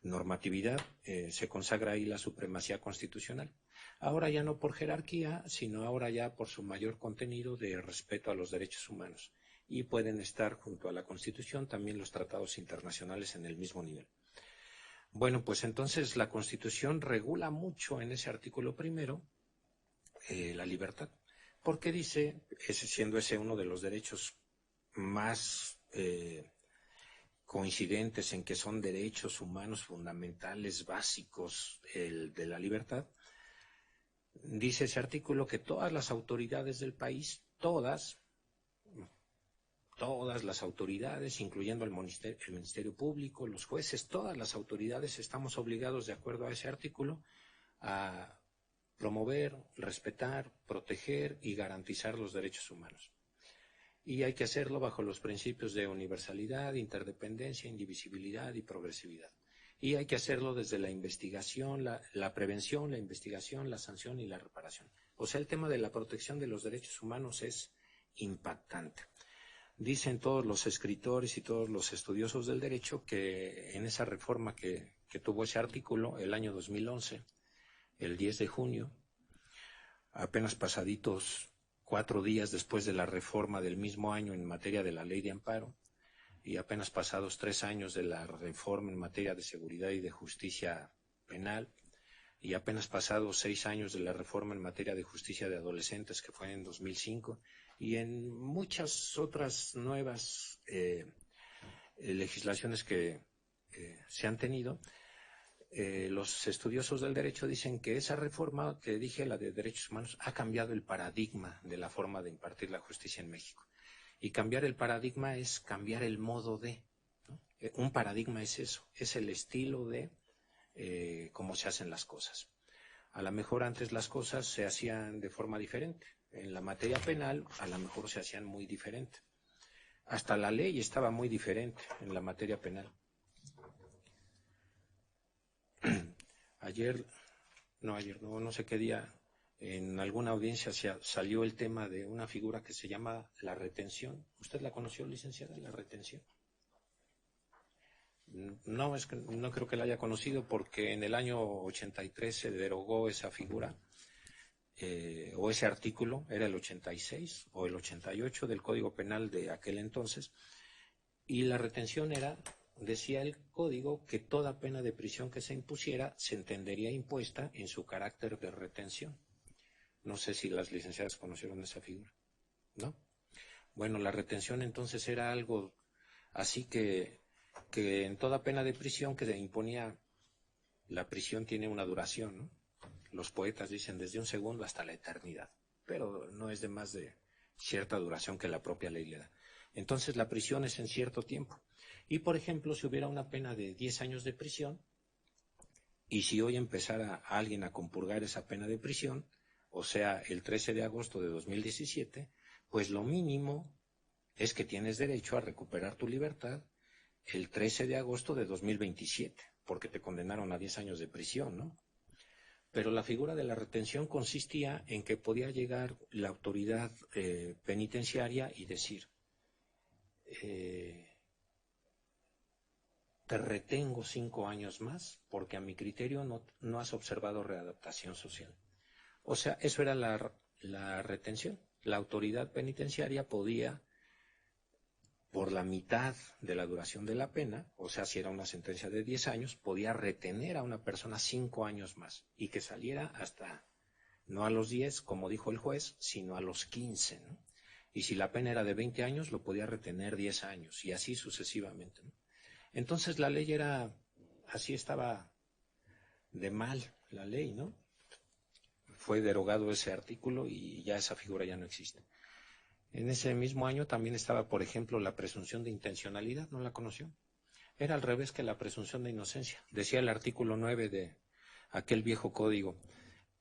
normatividad, se consagra ahí la supremacía constitucional. Ahora ya no por jerarquía, sino ahora ya por su mayor contenido de respeto a los derechos humanos. Y pueden estar junto a la Constitución también los tratados internacionales en el mismo nivel. Bueno, pues entonces la Constitución regula mucho en ese artículo 1 la libertad, porque dice, siendo ese uno de los derechos más coincidentes en que son derechos humanos fundamentales, básicos, el de la libertad, dice ese artículo que todas las autoridades del país, todas todas las autoridades, incluyendo el Ministerio Público, los jueces, todas las autoridades estamos obligados, de acuerdo a ese artículo, a promover, respetar, proteger y garantizar los derechos humanos. Y hay que hacerlo bajo los principios de universalidad, interdependencia, indivisibilidad y progresividad. Y hay que hacerlo desde la investigación, la prevención, la investigación, la sanción y la reparación. O sea, el tema de la protección de los derechos humanos es impactante. Dicen todos los escritores y todos los estudiosos del derecho que en esa reforma que tuvo ese artículo, el año 2011, el 10 de junio, apenas pasaditos 4 días después de la reforma del mismo año en materia de la ley de amparo, y apenas pasados 3 años de la reforma en materia de seguridad y de justicia penal, y apenas pasados 6 años de la reforma en materia de justicia de adolescentes, que fue en 2005, y en muchas otras nuevas legislaciones que se han tenido, los estudiosos del derecho dicen que esa reforma que dije, la de derechos humanos, ha cambiado el paradigma de la forma de impartir la justicia en México. Y cambiar el paradigma es cambiar el modo de, ¿no? Un paradigma es eso, es el estilo de cómo se hacen las cosas. A lo mejor antes las cosas se hacían de forma diferente. En la materia penal a lo mejor se hacían muy diferente. Hasta la ley estaba muy diferente en la materia penal. No sé qué día, en alguna audiencia salió el tema de una figura que se llama la retención. ¿Usted la conoció, licenciada, la retención? No, es que no creo que la haya conocido porque en el año 83 se derogó esa figura, o ese artículo, era el 86 o el 88 del Código Penal de aquel entonces, y la retención decía el código, que toda pena de prisión que se impusiera se entendería impuesta en su carácter de retención. No sé si las licenciadas conocieron esa figura, ¿no? Bueno, la retención entonces era algo así que en toda pena de prisión que se imponía, la prisión tiene una duración, ¿no? Los poetas dicen desde un segundo hasta la eternidad, pero no es de más de cierta duración que la propia ley le da. Entonces la prisión es en cierto tiempo. Y por ejemplo, si hubiera una pena de 10 años de prisión, y si hoy empezara alguien a compurgar esa pena de prisión, o sea, el 13 de agosto de 2017, pues lo mínimo es que tienes derecho a recuperar tu libertad el 13 de agosto de 2027, porque te condenaron a 10 años de prisión, ¿no? Pero la figura de la retención consistía en que podía llegar la autoridad penitenciaria y decir, te retengo 5 años más porque a mi criterio no has observado readaptación social. O sea, eso era la retención. La autoridad penitenciaria podía, por la mitad de la duración de la pena, o sea, si era una sentencia de 10 años, podía retener a una persona 5 años más y que saliera hasta, no a los 10, como dijo el juez, sino a los 15, ¿no? Y si la pena era de 20 años, lo podía retener 10 años y así sucesivamente, ¿no? Entonces la ley así estaba de mal la ley, ¿no? Fue derogado ese artículo y ya esa figura ya no existe. En ese mismo año también estaba, por ejemplo, la presunción de intencionalidad, ¿no la conoció? Era al revés que la presunción de inocencia. Decía el artículo 9 de aquel viejo código,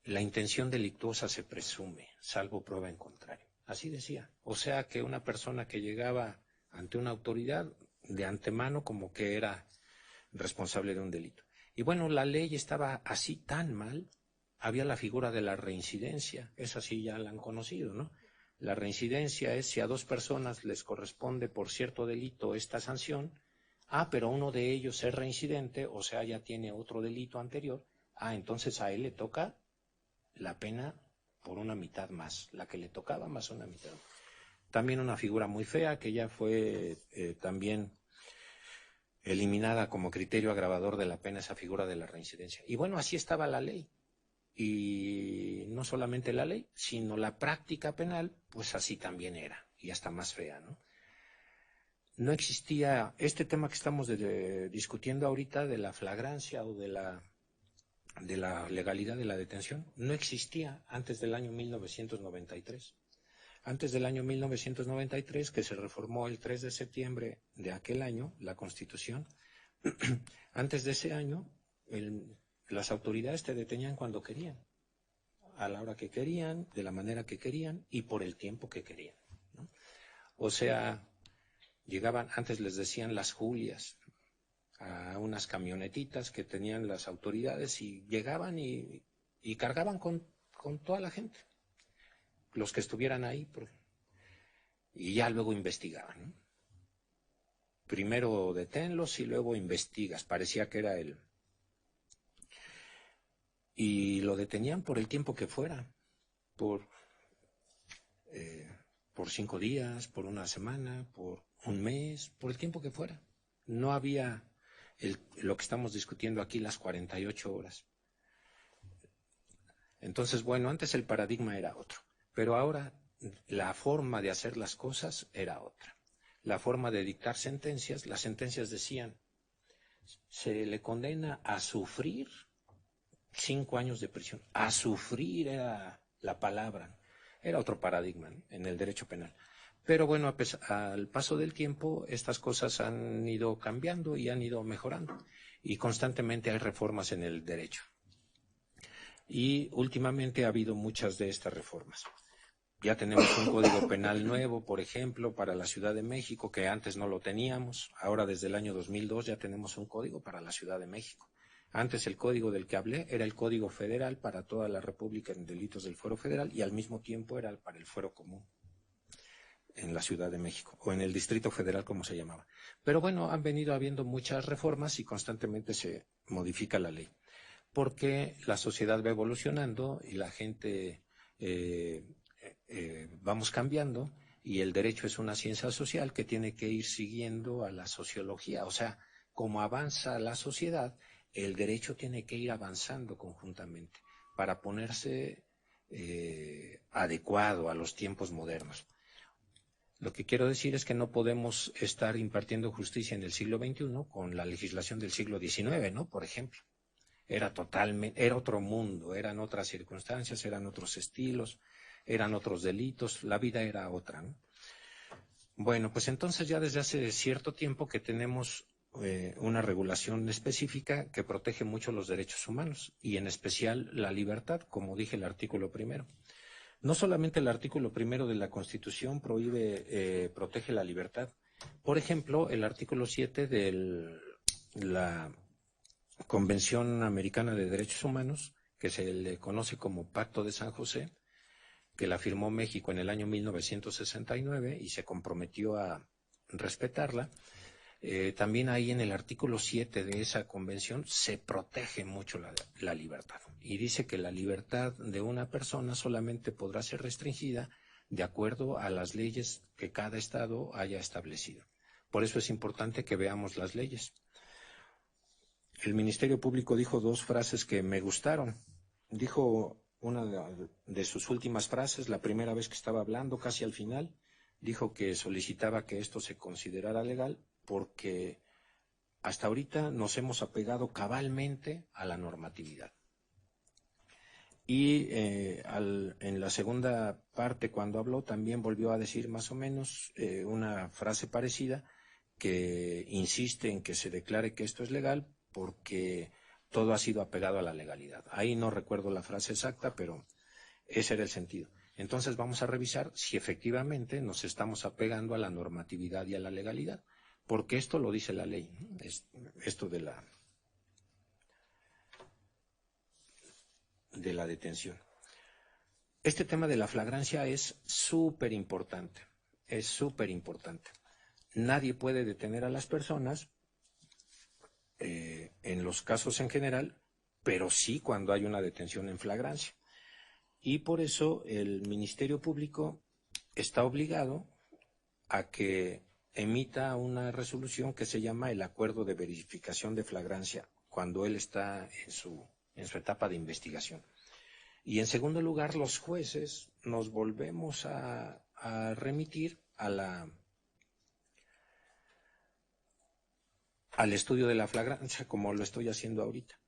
la intención delictuosa se presume, salvo prueba en contrario. Así decía. O sea que una persona que llegaba ante una autoridad de antemano como que era responsable de un delito. Y bueno, la ley estaba así tan mal, había la figura de la reincidencia, esa sí ya la han conocido, ¿no? La reincidencia es si a 2 personas les corresponde por cierto delito esta sanción, pero uno de ellos es reincidente, o sea, ya tiene otro delito anterior, entonces a él le toca la pena por una mitad más, la que le tocaba más una mitad. También una figura muy fea que ya fue también eliminada como criterio agravador de la pena, esa figura de la reincidencia. Y bueno, así estaba la ley. Y no solamente la ley, sino la práctica penal, pues así también era, y hasta más fea, ¿no? No existía este tema que estamos discutiendo ahorita de la flagrancia o de la legalidad de la detención, no existía antes del año 1993. Antes del año 1993, que se reformó el 3 de septiembre de aquel año, la Constitución, antes de ese año, las autoridades te detenían cuando querían, a la hora que querían, de la manera que querían y por el tiempo que querían, ¿no? O sea, llegaban, antes les decían las Julias, a unas camionetitas que tenían las autoridades y llegaban y cargaban con toda la gente, los que estuvieran ahí, y ya luego investigaban, ¿no? Primero deténlos y luego investigas, parecía que era él. Y lo detenían por el tiempo que fuera, por 5 días, por una semana, por un mes, por el tiempo que fuera. No había lo que estamos discutiendo aquí, las 48 horas. Entonces, bueno, antes el paradigma era otro, pero ahora la forma de hacer las cosas era otra. La forma de dictar sentencias, las sentencias decían, se le condena a sufrir 5 años de prisión. A sufrir era la palabra. Era otro paradigma, ¿no?, en el derecho penal. Pero bueno, al paso del tiempo, estas cosas han ido cambiando y han ido mejorando. Y constantemente hay reformas en el derecho. Y últimamente ha habido muchas de estas reformas. Ya tenemos un código penal nuevo, por ejemplo, para la Ciudad de México, que antes no lo teníamos. Ahora, desde el año 2002, ya tenemos un código para la Ciudad de México. Antes el código del que hablé era el Código Federal para toda la República en delitos del Fuero Federal y al mismo tiempo era para el Fuero Común en la Ciudad de México, o en el Distrito Federal, como se llamaba. Pero bueno, han venido habiendo muchas reformas y constantemente se modifica la ley, porque la sociedad va evolucionando y la gente vamos cambiando, y el derecho es una ciencia social que tiene que ir siguiendo a la sociología. O sea, como avanza la sociedad, el derecho tiene que ir avanzando conjuntamente para ponerse adecuado a los tiempos modernos. Lo que quiero decir es que no podemos estar impartiendo justicia en el siglo XXI con la legislación del siglo XIX, ¿no? Por ejemplo. Era otro mundo, eran otras circunstancias, eran otros estilos, eran otros delitos, la vida era otra, ¿no? Bueno, pues entonces ya desde hace cierto tiempo que tenemos una regulación específica que protege mucho los derechos humanos y en especial la libertad, como dije, el artículo 1. No solamente el artículo 1 de la Constitución protege la libertad. Por ejemplo, el artículo 7 de la Convención Americana de Derechos Humanos, que se le conoce como Pacto de San José, que la firmó México en el año 1969 y se comprometió a respetarla. También ahí en el artículo 7 de esa convención se protege mucho la libertad y dice que la libertad de una persona solamente podrá ser restringida de acuerdo a las leyes que cada estado haya establecido. Por eso es importante que veamos las leyes. El Ministerio Público dijo 2 frases que me gustaron. Dijo una de sus últimas frases, la primera vez que estaba hablando, casi al final, dijo que solicitaba que esto se considerara legal porque hasta ahorita nos hemos apegado cabalmente a la normatividad. Y en la segunda parte, cuando habló, también volvió a decir más o menos una frase parecida, que insiste en que se declare que esto es legal porque todo ha sido apegado a la legalidad. Ahí no recuerdo la frase exacta, pero ese era el sentido. Entonces vamos a revisar si efectivamente nos estamos apegando a la normatividad y a la legalidad, porque esto lo dice la ley, ¿no? Esto de la detención. Este tema de la flagrancia es súper importante, Nadie puede detener a las personas en los casos en general, pero sí cuando hay una detención en flagrancia. Y por eso el Ministerio Público está obligado a que emita una resolución que se llama el Acuerdo de Verificación de Flagrancia, cuando él está en su etapa de investigación. Y en segundo lugar, los jueces nos volvemos a remitir al estudio de la flagrancia, como lo estoy haciendo ahorita.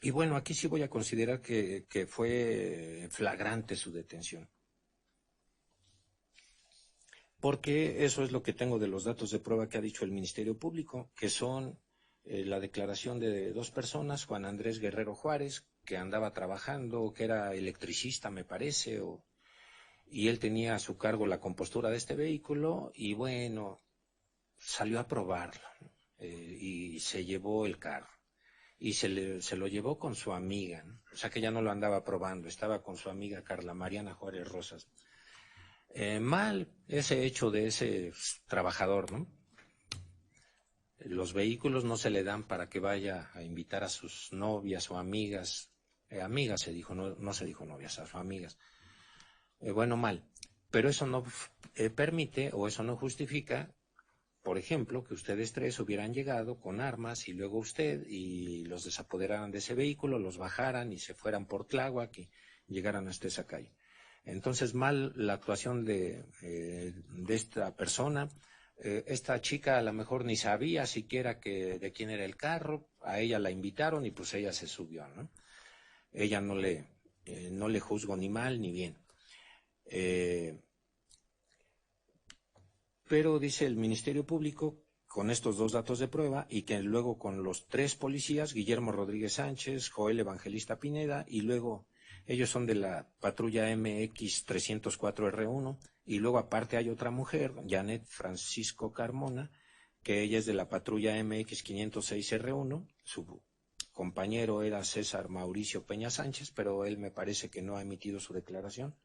Y bueno, aquí sí voy a considerar que fue flagrante su detención. porque eso es lo que tengo de los datos de prueba que ha dicho el Ministerio Público, que son la declaración de dos personas, Juan Andrés Guerrero Juárez, que andaba trabajando, que era electricista, me parece, y él tenía a su cargo la compostura de este vehículo, y bueno, salió a probarlo, y se llevó el carro. Y se lo llevó con su amiga, ¿no? O sea que ya no lo andaba probando, estaba con su amiga Carla Mariana Juárez Rosas. Mal ese hecho de ese trabajador, ¿no? Los vehículos no se le dan para que vaya a invitar a sus novias o amigas, amigas se dijo, no se dijo novias, a sus amigas. Bueno, mal, pero eso no permite o eso no justifica, por ejemplo, que ustedes tres hubieran llegado con armas y luego usted y los desapoderaran de ese vehículo, los bajaran y se fueran por Tláhuac y llegaran hasta esa calle. Entonces, mal la actuación de esta persona. Esta chica a lo mejor ni sabía siquiera de quién era el carro, a ella la invitaron y pues ella se subió, ¿no? Ella no le juzgo ni mal ni bien. Pero dice el Ministerio Público, con estos dos datos de prueba, y que luego con los tres policías, Guillermo Rodríguez Sánchez, Joel Evangelista Pineda, y luego ellos son de la patrulla MX 304R1, y luego aparte hay otra mujer, Janet Francisco Carmona, que ella es de la patrulla MX 506R1, su compañero era César Mauricio Peña Sánchez, pero él me parece que no ha emitido su declaración.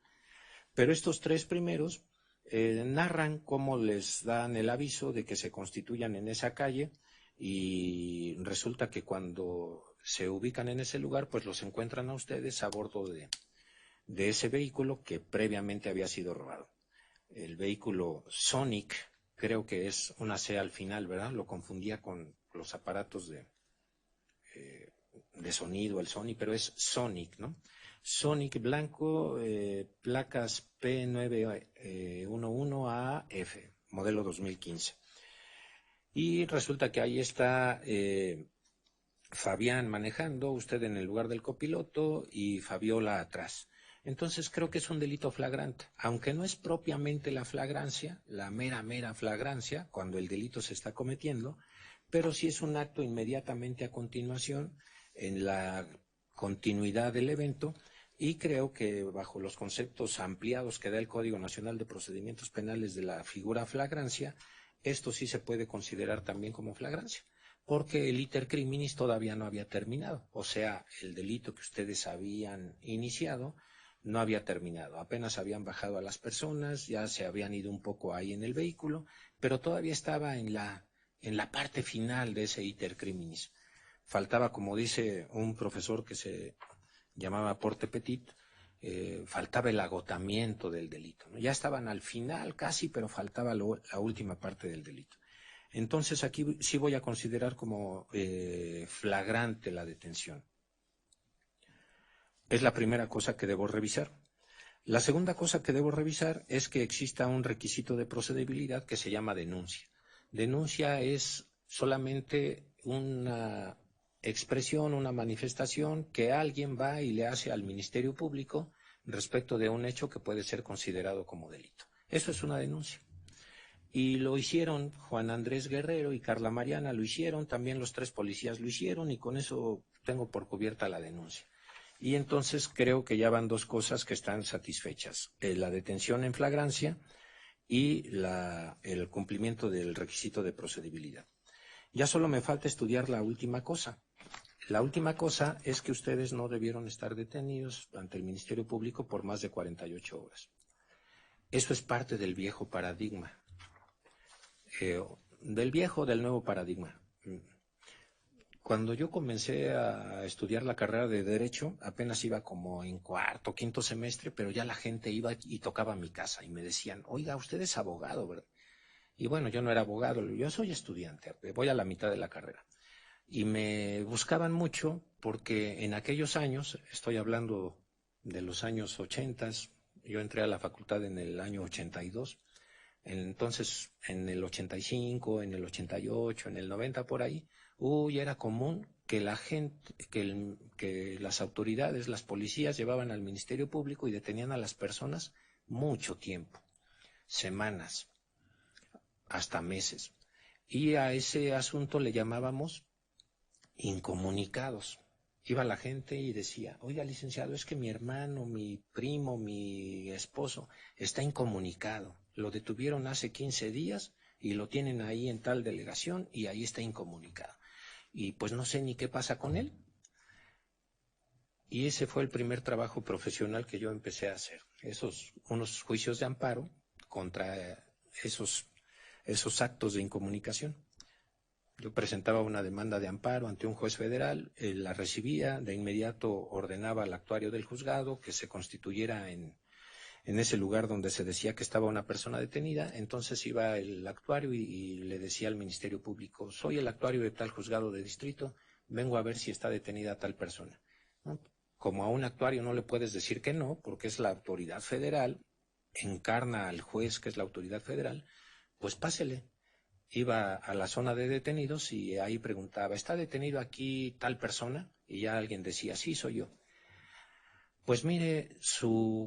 Pero estos tres primeros narran cómo les dan el aviso de que se constituyan en esa calle y resulta que cuando se ubican en ese lugar, pues los encuentran a ustedes a bordo de ese vehículo que previamente había sido robado. El vehículo Sonic, creo que es una C al final, ¿verdad? Lo confundía con los aparatos de sonido, el Sony, pero es Sonic, ¿no? Sonic blanco, placas P911AF, modelo 2015. Y resulta que ahí está Fabián manejando, usted en el lugar del copiloto y Fabiola atrás. Entonces creo que es un delito flagrante, aunque no es propiamente la flagrancia, la mera flagrancia, cuando el delito se está cometiendo, pero sí es un acto inmediatamente a continuación en la continuidad del evento. Y creo que bajo los conceptos ampliados que da el Código Nacional de Procedimientos Penales de la figura flagrancia, esto sí se puede considerar también como flagrancia, porque el iter criminis todavía no había terminado, o sea, el delito que ustedes habían iniciado no había terminado, apenas habían bajado a las personas, ya se habían ido un poco ahí en el vehículo, pero todavía estaba en la parte final de ese iter criminis. Faltaba, como dice un profesor que se llamaba Porte Petit, faltaba el agotamiento del delito, ¿no? Ya estaban al final casi, pero faltaba la última parte del delito. Entonces aquí sí voy a considerar como flagrante la detención. Es la primera cosa que debo revisar. La segunda cosa que debo revisar es que exista un requisito de procedibilidad que se llama denuncia. Denuncia es solamente una expresión, una manifestación que alguien va y le hace al Ministerio Público respecto de un hecho que puede ser considerado como delito. Eso es una denuncia. Y lo hicieron Juan Andrés Guerrero y Carla Mariana, lo hicieron, también los tres policías lo hicieron y con eso tengo por cubierta la denuncia. Y entonces creo que ya van dos cosas que están satisfechas, la detención en flagrancia y el cumplimiento del requisito de procedibilidad. Ya solo me falta estudiar la última cosa. La última cosa es que ustedes no debieron estar detenidos ante el Ministerio Público por más de 48 horas. Eso es parte del viejo paradigma. Del nuevo paradigma. Cuando yo comencé a estudiar la carrera de Derecho, apenas iba como en cuarto, quinto semestre, pero ya la gente iba y tocaba mi casa y me decían, oiga, usted es abogado, ¿verdad? Y bueno, yo no era abogado, yo soy estudiante, voy a la mitad de la carrera. Y me buscaban mucho porque en aquellos años, estoy hablando de los años 80, yo entré a la facultad en el año 82, entonces en el 85, en el 88, en el 90 por ahí, era común que la gente, que las autoridades, las policías llevaban al Ministerio Público y detenían a las personas mucho tiempo, semanas, hasta meses. Y a ese asunto le llamábamos incomunicados. Iba la gente y decía, oiga, licenciado, es que mi hermano, mi primo, mi esposo está incomunicado. Lo detuvieron hace 15 días y lo tienen ahí en tal delegación y ahí está incomunicado. Y pues no sé ni qué pasa con él. Y ese fue el primer trabajo profesional que yo empecé a hacer. Unos juicios de amparo contra esos actos de incomunicación. Yo presentaba una demanda de amparo ante un juez federal, la recibía, de inmediato ordenaba al actuario del juzgado que se constituyera en ese lugar donde se decía que estaba una persona detenida. Entonces iba el actuario y le decía al Ministerio Público, soy el actuario de tal juzgado de distrito, vengo a ver si está detenida tal persona, ¿no? Como a un actuario no le puedes decir que no, porque es la autoridad federal, encarna al juez que es la autoridad federal, pues pásele. Iba a la zona de detenidos y ahí preguntaba, ¿está detenido aquí tal persona? Y ya alguien decía, sí, soy yo. Pues mire,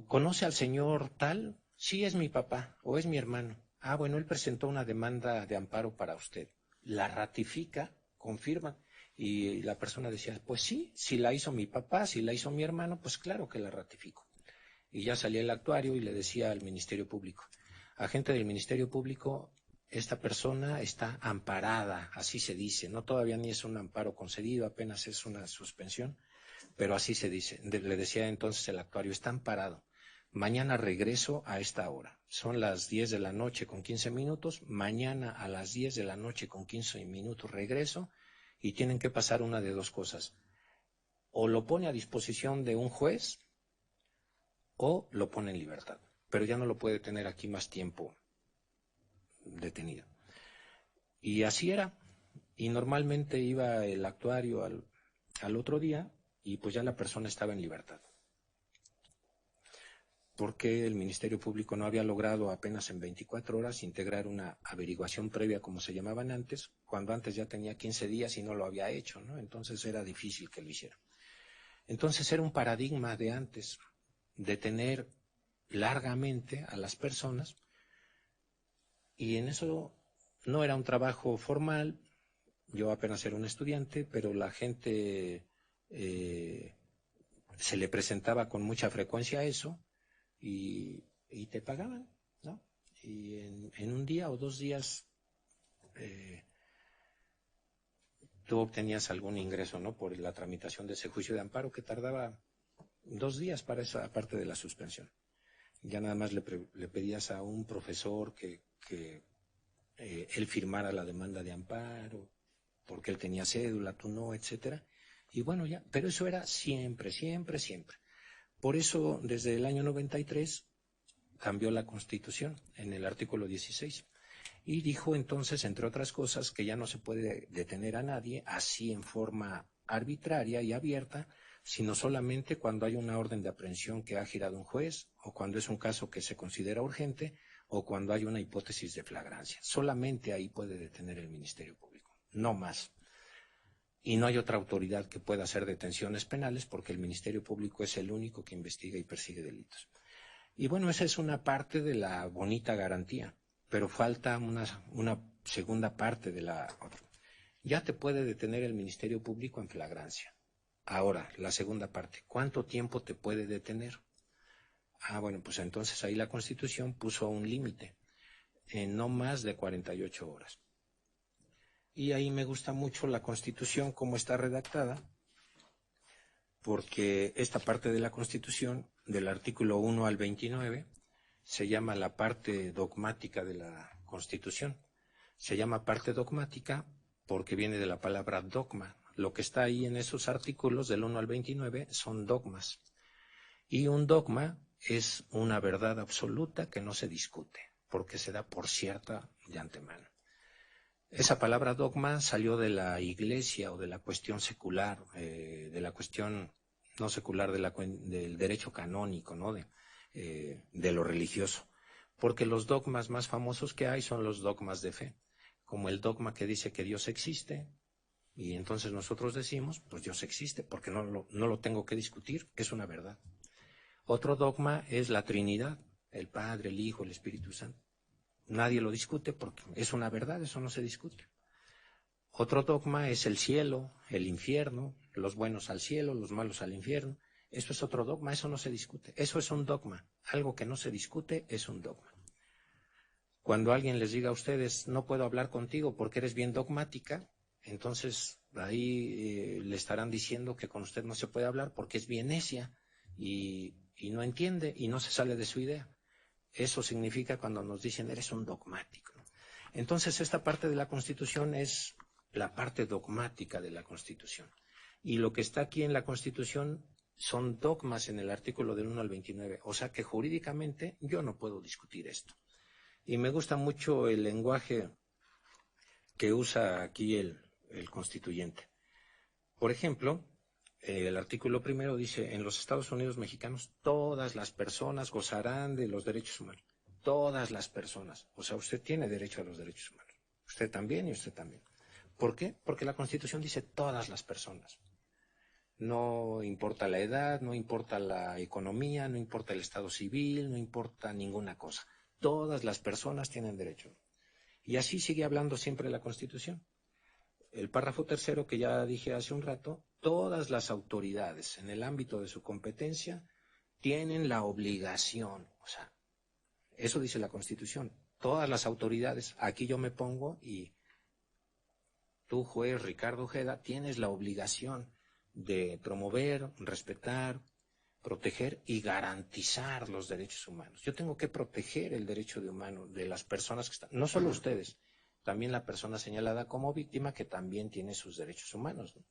¿conoce al señor tal? Sí, es mi papá o es mi hermano. Ah, bueno, él presentó una demanda de amparo para usted. La ratifica, confirma. Y la persona decía, pues sí, si la hizo mi papá, si la hizo mi hermano, pues claro que la ratifico. Y ya salía el actuario y le decía al Ministerio Público, agente del Ministerio Público, esta persona está amparada, así se dice, no todavía ni es un amparo concedido, apenas es una suspensión, pero así se dice. Le decía entonces el actuario, está amparado. Mañana regreso a esta hora. Son las 10 de la noche con 15 minutos. Mañana a las 10 de la noche con 15 minutos regreso y tienen que pasar una de dos cosas. O lo pone a disposición de un juez o lo pone en libertad. Pero ya no lo puede tener aquí más tiempo detenido. Y así era. Y normalmente iba el actuario al otro día y pues ya la persona estaba en libertad. Porque el Ministerio Público no había logrado apenas en 24 horas integrar una averiguación previa, como se llamaban antes, cuando antes ya tenía 15 días y no lo había hecho, ¿no? Entonces era difícil que lo hiciera. Entonces era un paradigma de antes, detener largamente a las personas, y en eso no era un trabajo formal. Yo apenas era un estudiante, pero la gente se le presentaba con mucha frecuencia eso y te pagaban, ¿no? Y en un día o 2 días tú obtenías algún ingreso, ¿no? Por la tramitación de ese juicio de amparo que tardaba 2 días para esa parte de la suspensión. Ya nada más le pedías a un profesor que él firmara la demanda de amparo, porque él tenía cédula, tú no, etcétera. Y bueno, ya, pero eso era siempre, siempre, siempre. Por eso, desde el año 93, cambió la Constitución en el artículo 16. Y dijo entonces, entre otras cosas, que ya no se puede detener a nadie así en forma arbitraria y abierta, sino solamente cuando hay una orden de aprehensión que ha girado un juez, o cuando es un caso que se considera urgente, o cuando hay una hipótesis de flagrancia. Solamente ahí puede detener el Ministerio Público, no más. Y no hay otra autoridad que pueda hacer detenciones penales porque el Ministerio Público es el único que investiga y persigue delitos. Y bueno, esa es una parte de la bonita garantía, pero falta una segunda parte de la otra. Ya te puede detener el Ministerio Público en flagrancia. Ahora, la segunda parte, ¿cuánto tiempo te puede detener? Ah, bueno, pues entonces ahí la Constitución puso un límite, en no más de 48 horas. Y ahí me gusta mucho la Constitución, cómo está redactada, porque esta parte de la Constitución, del artículo 1 al 29, se llama la parte dogmática de la Constitución. Se llama parte dogmática porque viene de la palabra dogma. Lo que está ahí en esos artículos del 1 al 29 son dogmas. Y un dogma es una verdad absoluta que no se discute, porque se da por cierta de antemano. Esa palabra dogma salió de la Iglesia o de la cuestión secular, de la cuestión no secular, del derecho canónico, ¿no? De lo religioso. Porque los dogmas más famosos que hay son los dogmas de fe, como el dogma que dice que Dios existe, y entonces nosotros decimos, pues Dios existe, porque no lo tengo que discutir, es una verdad. Otro dogma es la Trinidad, el Padre, el Hijo, el Espíritu Santo. nadie lo discute porque es una verdad, eso no se discute. Otro dogma es el cielo, el infierno, los buenos al cielo, los malos al infierno. Eso es otro dogma, eso no se discute. Eso es un dogma. Algo que no se discute es un dogma. Cuando alguien les diga a ustedes, no puedo hablar contigo porque eres bien dogmática, entonces ahí le estarán diciendo que con usted no se puede hablar porque es bien necia y no entiende y no se sale de su idea. Eso significa cuando nos dicen, eres un dogmático. Entonces esta parte de la Constitución es la parte dogmática de la Constitución. Y lo que está aquí en la Constitución son dogmas en el artículo del 1 al 29. O sea que jurídicamente yo no puedo discutir esto. Y me gusta mucho el lenguaje que usa aquí el constituyente. Por ejemplo, el artículo primero dice, en los Estados Unidos mexicanos todas las personas gozarán de los derechos humanos. Todas las personas. O sea, usted tiene derecho a los derechos humanos. Usted también y usted también. ¿Por qué? Porque la Constitución dice todas las personas. No importa la edad, no importa la economía, no importa el estado civil, no importa ninguna cosa. Todas las personas tienen derecho. Y así sigue hablando siempre la Constitución. El párrafo tercero que ya dije hace un rato, todas las autoridades en el ámbito de su competencia tienen la obligación, o sea, eso dice la Constitución, todas las autoridades, aquí yo me pongo y tú, juez Ricardo Ojeda, tienes la obligación de promover, respetar, proteger y garantizar los derechos humanos. Yo tengo que proteger el derecho humano de las personas que están, no solo ustedes, también la persona señalada como víctima que también tiene sus derechos humanos, ¿no?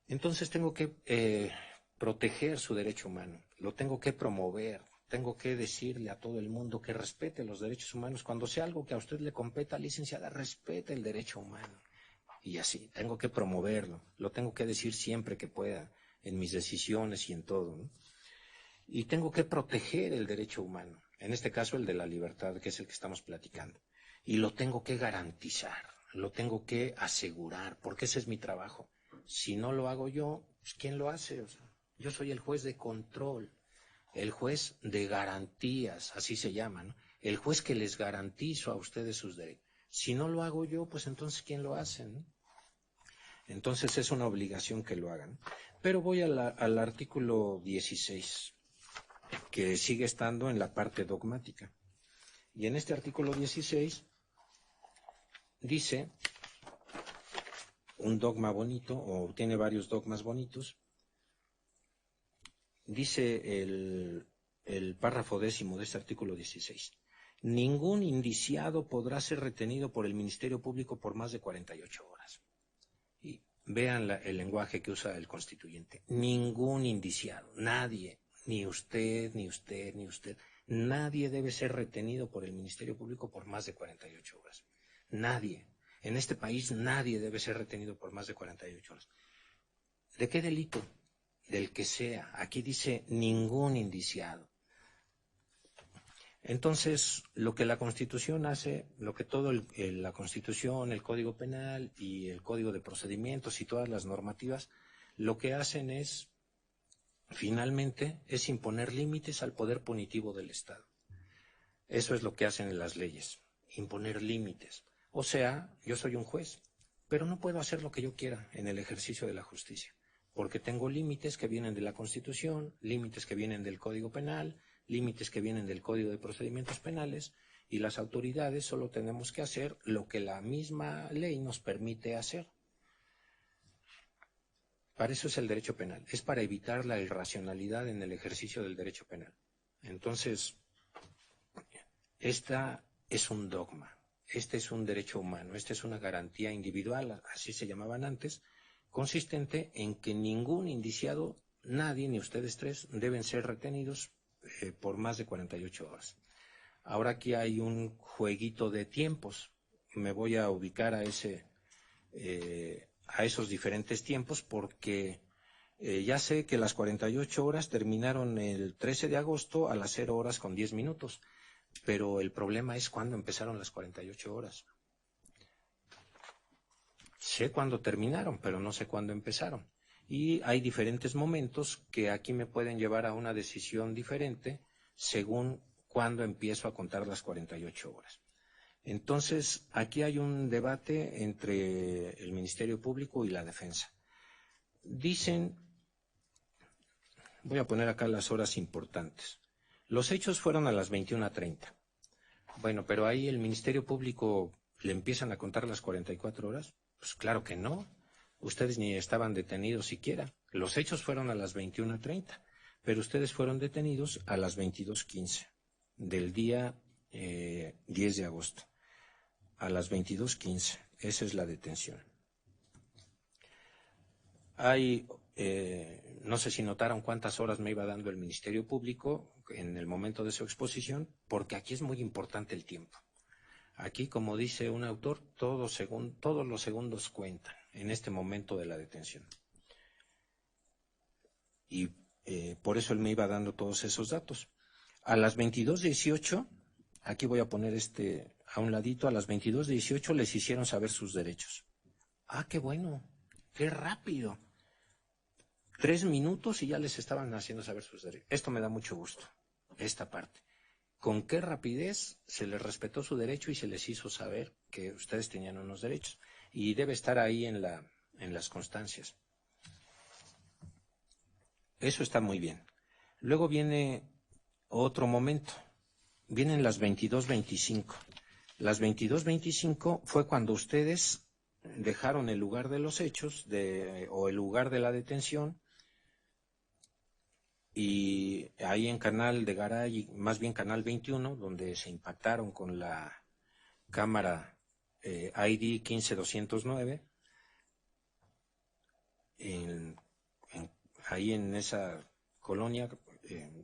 Entonces tengo que proteger su derecho humano, lo tengo que promover, tengo que decirle a todo el mundo que respete los derechos humanos. Cuando sea algo que a usted le competa, licenciada, respete el derecho humano. Y así, tengo que promoverlo, lo tengo que decir siempre que pueda, en mis decisiones y en todo, ¿no? Y tengo que proteger el derecho humano, en este caso el de la libertad, que es el que estamos platicando. Y lo tengo que garantizar, lo tengo que asegurar, porque ese es mi trabajo. Si no lo hago yo, pues ¿quién lo hace? O sea, yo soy el juez de control, el juez de garantías, así se llama, ¿no? El juez que les garantizo a ustedes sus derechos. Si no lo hago yo, pues entonces ¿quién lo hace, no? Entonces es una obligación que lo hagan. Pero voy al artículo 16, que sigue estando en la parte dogmática. Y en este artículo 16 dice un dogma bonito, o tiene varios dogmas bonitos. Dice el párrafo 10º de este artículo 16. Ningún indiciado podrá ser retenido por el Ministerio Público por más de 48 horas. Y vean el lenguaje que usa el constituyente. Ningún indiciado, nadie, ni usted, ni usted, ni usted, nadie debe ser retenido por el Ministerio Público por más de 48 horas. Nadie. En este país nadie debe ser retenido por más de 48 horas. ¿De qué delito? Del que sea. Aquí dice ningún indiciado. Entonces, lo que la Constitución hace, lo que todo la Constitución, el Código Penal y el Código de Procedimientos y todas las normativas, lo que hacen es, finalmente, es imponer límites al poder punitivo del Estado. Eso es lo que hacen las leyes, imponer límites. O sea, yo soy un juez, pero no puedo hacer lo que yo quiera en el ejercicio de la justicia, porque tengo límites que vienen de la Constitución, límites que vienen del Código Penal, límites que vienen del Código de Procedimientos Penales, y las autoridades solo tenemos que hacer lo que la misma ley nos permite hacer. Para eso es el derecho penal, es para evitar la irracionalidad en el ejercicio del derecho penal. Entonces, esta es un dogma, este es un derecho humano, esta es una garantía individual, así se llamaban antes, consistente en que ningún indiciado, nadie, ni ustedes tres, deben ser retenidos por más de 48 horas. Ahora aquí hay un jueguito de tiempos. Me voy a ubicar a esos diferentes tiempos porque ya sé que las 48 horas terminaron el 13 de agosto a las 0 horas con 10 minutos, pero el problema es cuándo empezaron las 48 horas. Sé cuándo terminaron, pero no sé cuándo empezaron. Y hay diferentes momentos que aquí me pueden llevar a una decisión diferente según cuando empiezo a contar las 48 horas. Entonces, aquí hay un debate entre el Ministerio Público y la defensa. Dicen, voy a poner acá las horas importantes. Los hechos fueron a las 21:30. Bueno, pero ahí el Ministerio Público le empiezan a contar las 44 horas. Pues claro que no. Ustedes ni estaban detenidos siquiera. Los hechos fueron a las 21:30, pero ustedes fueron detenidos a las 22:15 del día 10 de agosto. A las 22:15. Esa es la detención. Hay, no sé si notaron cuántas horas me iba dando el Ministerio Público en el momento de su exposición, porque aquí es muy importante el tiempo. Aquí, como dice un autor, todos los segundos cuentan en este momento de la detención. Y por eso él me iba dando todos esos datos. A las 22:18, aquí voy a poner a un ladito, a las 22:18 les hicieron saber sus derechos. ¡Ah, qué bueno! ¡Qué rápido! 3 minutos y ya les estaban haciendo saber sus derechos. Esto me da mucho gusto, esta parte. Con qué rapidez se les respetó su derecho y se les hizo saber que ustedes tenían unos derechos. Y debe estar ahí en las constancias. Eso está muy bien. Luego viene otro momento. Vienen las 22:25. Las 22:25 fue cuando ustedes dejaron el lugar de los hechos o el lugar de la detención, y ahí en Canal de Garay, más bien Canal 21, donde se impactaron con la cámara ID 15209, ahí en esa colonia,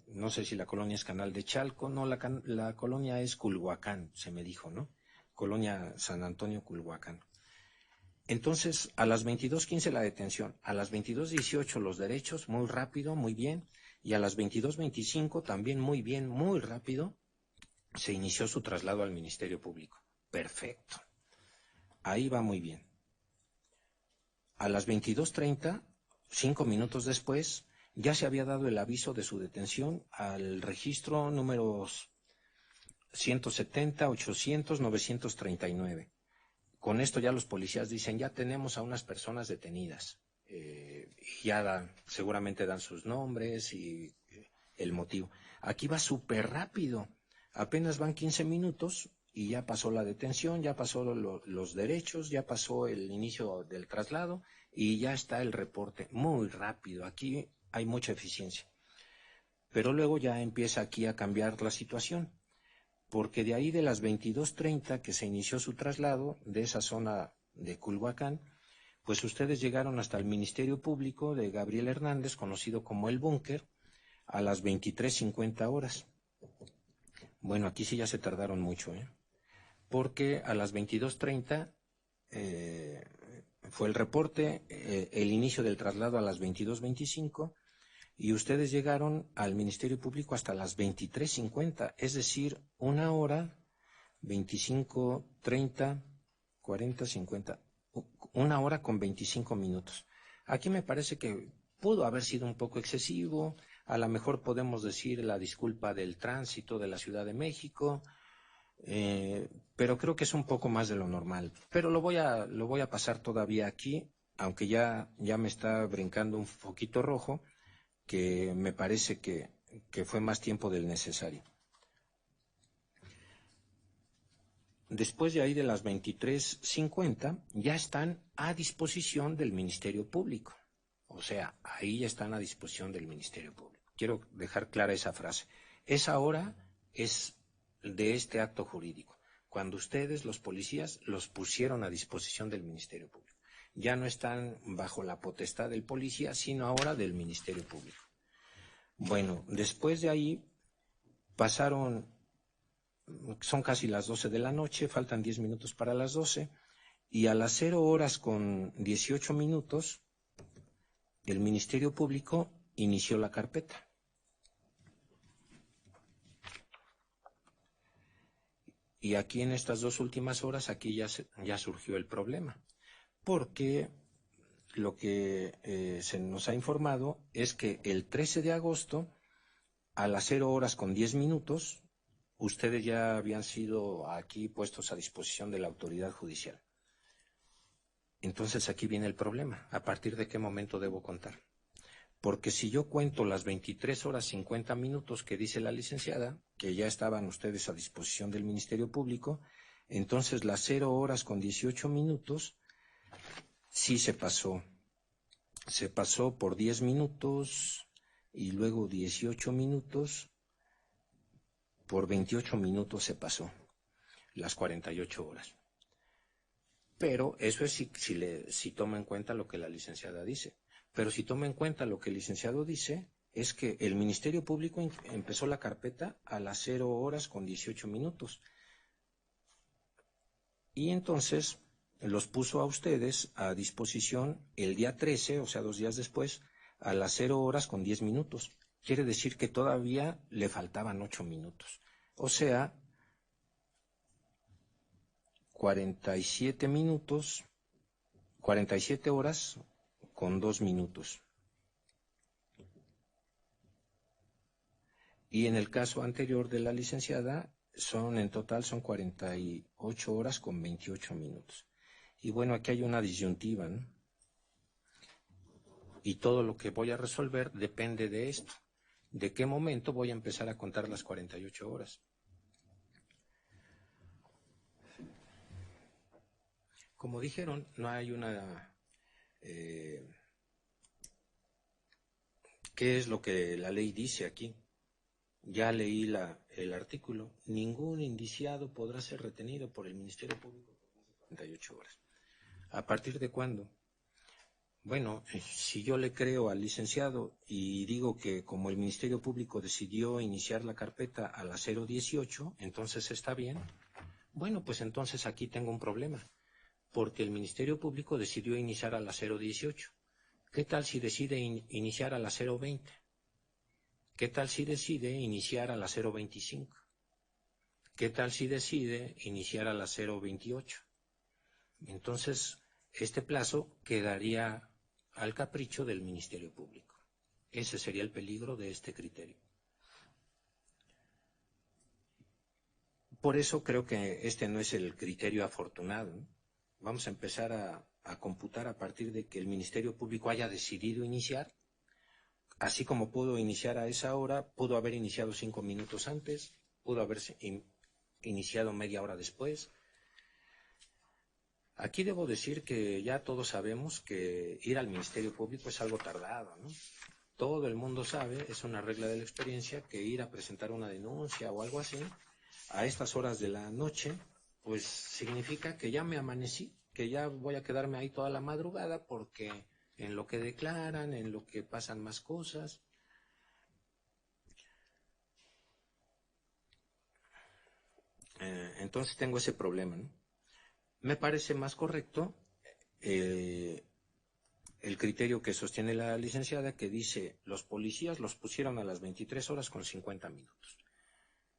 no sé si la colonia es Canal de Chalco, no, la colonia es Culhuacán, se me dijo, ¿no? Colonia San Antonio, Culhuacán. Entonces, a las 22:15 la detención, a las 22:18 los derechos, muy rápido, muy bien, y a las 22:25 también muy bien, muy rápido, se inició su traslado al Ministerio Público. Perfecto. Ahí va muy bien. A las 22:30, 5 minutos después, ya se había dado el aviso de su detención al registro números 170, 800, 939. Con esto ya los policías dicen, ya tenemos a unas personas detenidas. Y ya seguramente dan sus nombres y el motivo. Aquí va súper rápido. Apenas van 15 minutos y ya pasó la detención, ya pasó los derechos, ya pasó el inicio del traslado y ya está el reporte. Muy rápido. Aquí hay mucha eficiencia. Pero luego ya empieza aquí a cambiar la situación, porque de ahí de las 22:30 que se inició su traslado de esa zona de Culhuacán, pues ustedes llegaron hasta el Ministerio Público de Gabriel Hernández, conocido como El Búnker, a las 23:50 horas. Bueno, aquí sí ya se tardaron mucho, porque a las 22:30 fue el reporte, el inicio del traslado a las 22:25, y ustedes llegaron al Ministerio Público hasta las 23:50, es decir, 1 hora, 25, 30, 40, 50, 1 hora con 25 minutos. Aquí me parece que pudo haber sido un poco excesivo, a lo mejor podemos decir la disculpa del tránsito de la Ciudad de México, pero creo que es un poco más de lo normal. Pero lo voy a pasar todavía aquí, aunque ya me está brincando un poquito rojo, que me parece que fue más tiempo del necesario. Después de ahí de las 23:50 ya están a disposición del Ministerio Público. O sea, ahí ya están a disposición del Ministerio Público. Quiero dejar clara esa frase. Esa hora es de este acto jurídico, cuando ustedes, los policías, los pusieron a disposición del Ministerio Público. Ya no están bajo la potestad del policía, sino ahora del Ministerio Público. Bueno, después de ahí son casi las 12 de la noche, faltan 10 minutos para las 12, y a las 0 horas con 18 minutos, el Ministerio Público inició la carpeta. Y aquí en estas 2 últimas horas, aquí ya surgió el problema, porque lo que se nos ha informado es que el 13 de agosto, a las 0 horas con 10 minutos, ustedes ya habían sido aquí puestos a disposición de la autoridad judicial. Entonces aquí viene el problema. ¿A partir de qué momento debo contar? Porque si yo cuento las 23 horas 50 minutos que dice la licenciada, que ya estaban ustedes a disposición del Ministerio Público, entonces las 0 horas con 18 minutos sí se pasó. Se pasó por 10 minutos y luego 18 minutos, por 28 minutos se pasó, las 48 horas. Pero eso es si toma en cuenta lo que la licenciada dice. Pero si toma en cuenta lo que el licenciado dice, es que el Ministerio Público empezó la carpeta a las 0 horas con 18 minutos. Y entonces los puso a ustedes a disposición el día 13, o sea, 2 días después, a las 0 horas con 10 minutos. Quiere decir que todavía le faltaban 8 minutos. O sea, 47 minutos, 47 horas con 2 minutos. Y en el caso anterior de la licenciada, en total son 48 horas con 28 minutos. Y bueno, aquí hay una disyuntiva, ¿no? Y todo lo que voy a resolver depende de esto. ¿De qué momento voy a empezar a contar las 48 horas? Como dijeron, no hay una... ¿qué es lo que la ley dice aquí? Ya leí el artículo. Ningún indiciado podrá ser retenido por el Ministerio Público por 48 horas. ¿A partir de cuándo? Bueno, si yo le creo al licenciado y digo que como el Ministerio Público decidió iniciar la carpeta a las 0:18, entonces está bien. Bueno, pues entonces aquí tengo un problema, porque el Ministerio Público decidió iniciar a las 0:18. ¿Qué tal si decide iniciar a las 0:20? ¿Qué tal si decide iniciar a las 0:25? ¿Qué tal si decide iniciar a las 0:28? Entonces, este plazo quedaría al capricho del Ministerio Público. Ese sería el peligro de este criterio. Por eso creo que este no es el criterio afortunado, ¿no? Vamos a empezar a computar a partir de que el Ministerio Público haya decidido iniciar. Así como pudo iniciar a esa hora, pudo haber iniciado 5 minutos antes, pudo haber iniciado media hora después. Aquí debo decir que ya todos sabemos que ir al Ministerio Público es algo tardado, ¿no? Todo el mundo sabe, es una regla de la experiencia, que ir a presentar una denuncia o algo así, a estas horas de la noche, pues significa que ya me amanecí, que ya voy a quedarme ahí toda la madrugada porque en lo que declaran, en lo que pasan más cosas. Entonces tengo ese problema, ¿no? Me parece más correcto el criterio que sostiene la licenciada, que dice, los policías los pusieron a las 23 horas con 50 minutos.